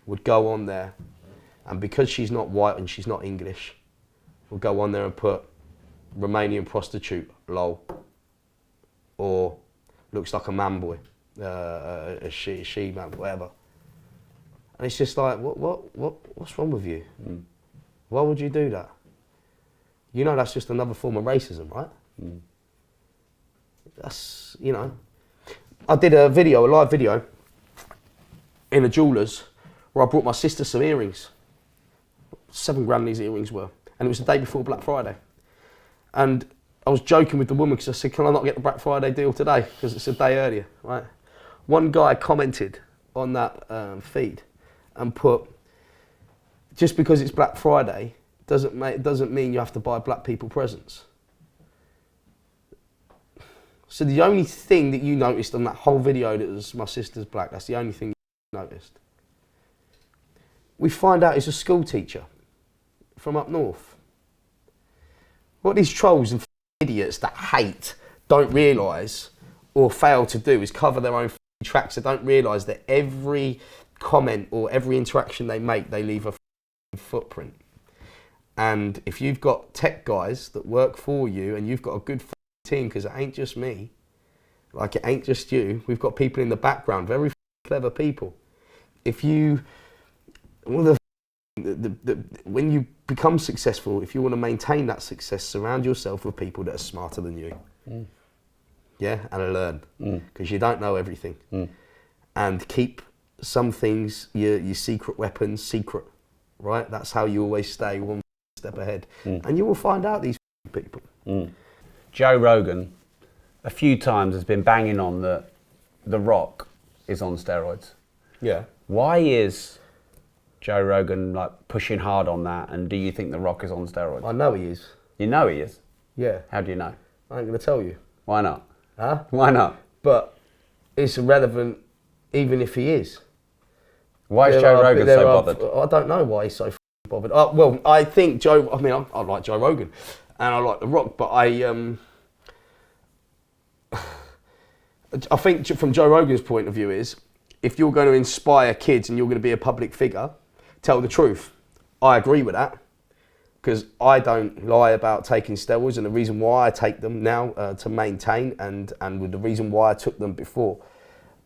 would go on there, and because she's not white and she's not English, would go on there and put Romanian prostitute, lol, or looks like a man boy, a she man, whatever. And it's just like, what's wrong with you? Why would you do that? You know that's just another form of racism, right? That's, you know. I did a live video, in a jeweller's, where I brought my sister some earrings. £7,000 these earrings were. And it was the day before Black Friday. And I was joking with the woman because I said, can I not get the Black Friday deal today? Because it's a day earlier, right? One guy commented on that feed and put, just because it's Black Friday doesn't mean you have to buy black people presents. So the only thing that you noticed on that whole video that was my sister's black, that's the only thing you noticed. We find out he's a school teacher from up north. What these trolls and idiots that hate don't realise or fail to do is cover their own tracks. They don't realise that every comment or every interaction they make, they leave a footprint. And if you've got tech guys that work for you and you've got a good team, because it ain't just me, like it ain't just you, we've got people in the background, very clever people. If you, when you become successful, if you want to maintain that success, surround yourself with people that are smarter than you. Yeah, and learn, because you don't know everything. And keep some things, your secret weapons, secret, right? That's how you always stay one step ahead. And you will find out these people. Joe Rogan, a few times, has been banging on that The Rock is on steroids. Yeah. Why is Joe Rogan like pushing hard on that? And do you think The Rock is on steroids? I know he is. You know he is? Yeah. How do you know? I ain't going to tell you. Why not? Huh? Why not? But it's irrelevant even if he is. Why is Joe Rogan so bothered? I don't know why he's so bothered. Well, I think Joe, I mean, I like Joe Rogan and I like The Rock, but I think from Joe Rogan's point of view is, if you're going to inspire kids and you're going to be a public figure, tell the truth. I agree with that, because I don't lie about taking steroids, and the reason why I take them now to maintain, and with the reason why I took them before.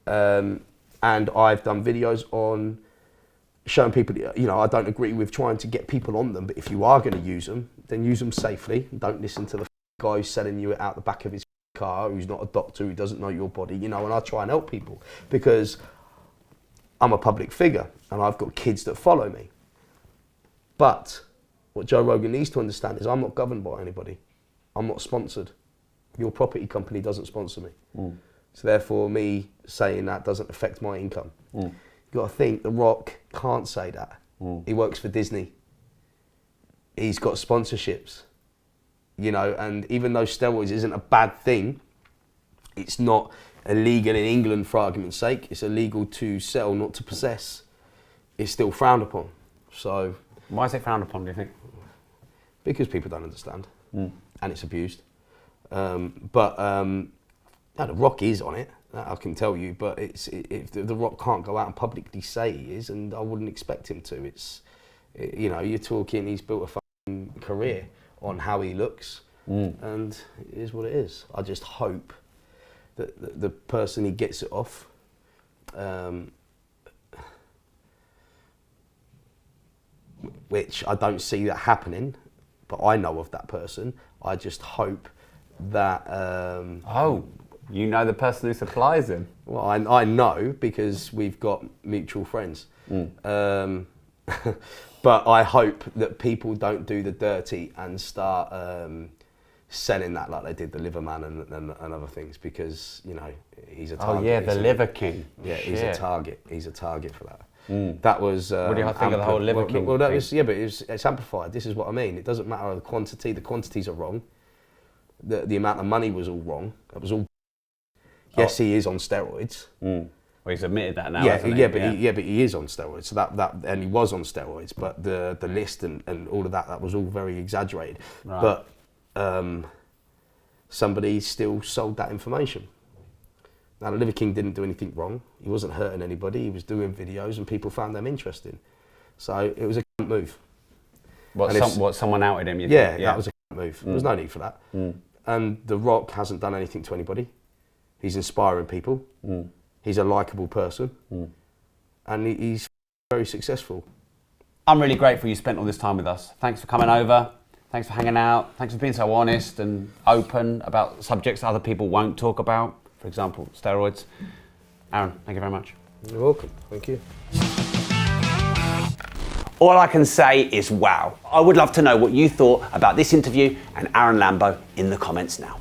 And I've done videos on showing people, you know, I don't agree with trying to get people on them, but if you are going to use them, then use them safely. Don't listen to the guy who's selling you it out the back of his car, who's not a doctor, who doesn't know your body, you know, and I try and help people because I'm a public figure and I've got kids that follow me. But what Joe Rogan needs to understand is I'm not governed by anybody. I'm not sponsored. Your property company doesn't sponsor me. So therefore me saying that doesn't affect my income. You've got to think, The Rock can't say that. He works for Disney. He's got sponsorships. You know, and even though steroids isn't a bad thing, it's not illegal in England for argument's sake. It's illegal to sell, not to possess. It's still frowned upon. So why is it frowned upon, do you think? Because people don't understand, and it's abused. No, The Rock is on it, that I can tell you, but The Rock can't go out and publicly say he is, and I wouldn't expect him to. You know, you're talking, he's built a fucking career on how he looks, and it is what it is. I just hope that the person he gets it off which I don't see that happening, but I know of that person. I just hope that... you know the person who supplies him? Well, I know because we've got mutual friends. But I hope that people don't do the dirty and start selling that like they did the Liver Man and other things, because, you know, he's a target. Oh yeah, the Liver King. Yeah, he's a target. He's a target for that. That was... what do you think of the whole Liver King Well, that thing? was, yeah, but it's amplified. This is what I mean. It doesn't matter the quantity. The quantities are wrong. The amount of money was all wrong. That was all... Yes, he is on steroids. Well, he's admitted that now, Yeah, hasn't he? but he is on steroids. So that and he was on steroids, but the list and all of that was all very exaggerated. Right. But somebody still sold that information. Now, the Liver King didn't do anything wrong. He wasn't hurting anybody. He was doing videos and people found them interesting. So it was a move. Someone outed him, you Yeah, think? that was a move. There was no need for that. And The Rock hasn't done anything to anybody. He's inspiring people. He's a likeable person. And he's very successful. I'm really grateful you spent all this time with us. Thanks for coming over. Thanks for hanging out. Thanks for being so honest and open about subjects other people won't talk about. For example, steroids. Aarron, thank you very much. You're welcome. Thank you. All I can say is wow. I would love to know what you thought about this interview and Aarron Lambo in the comments now.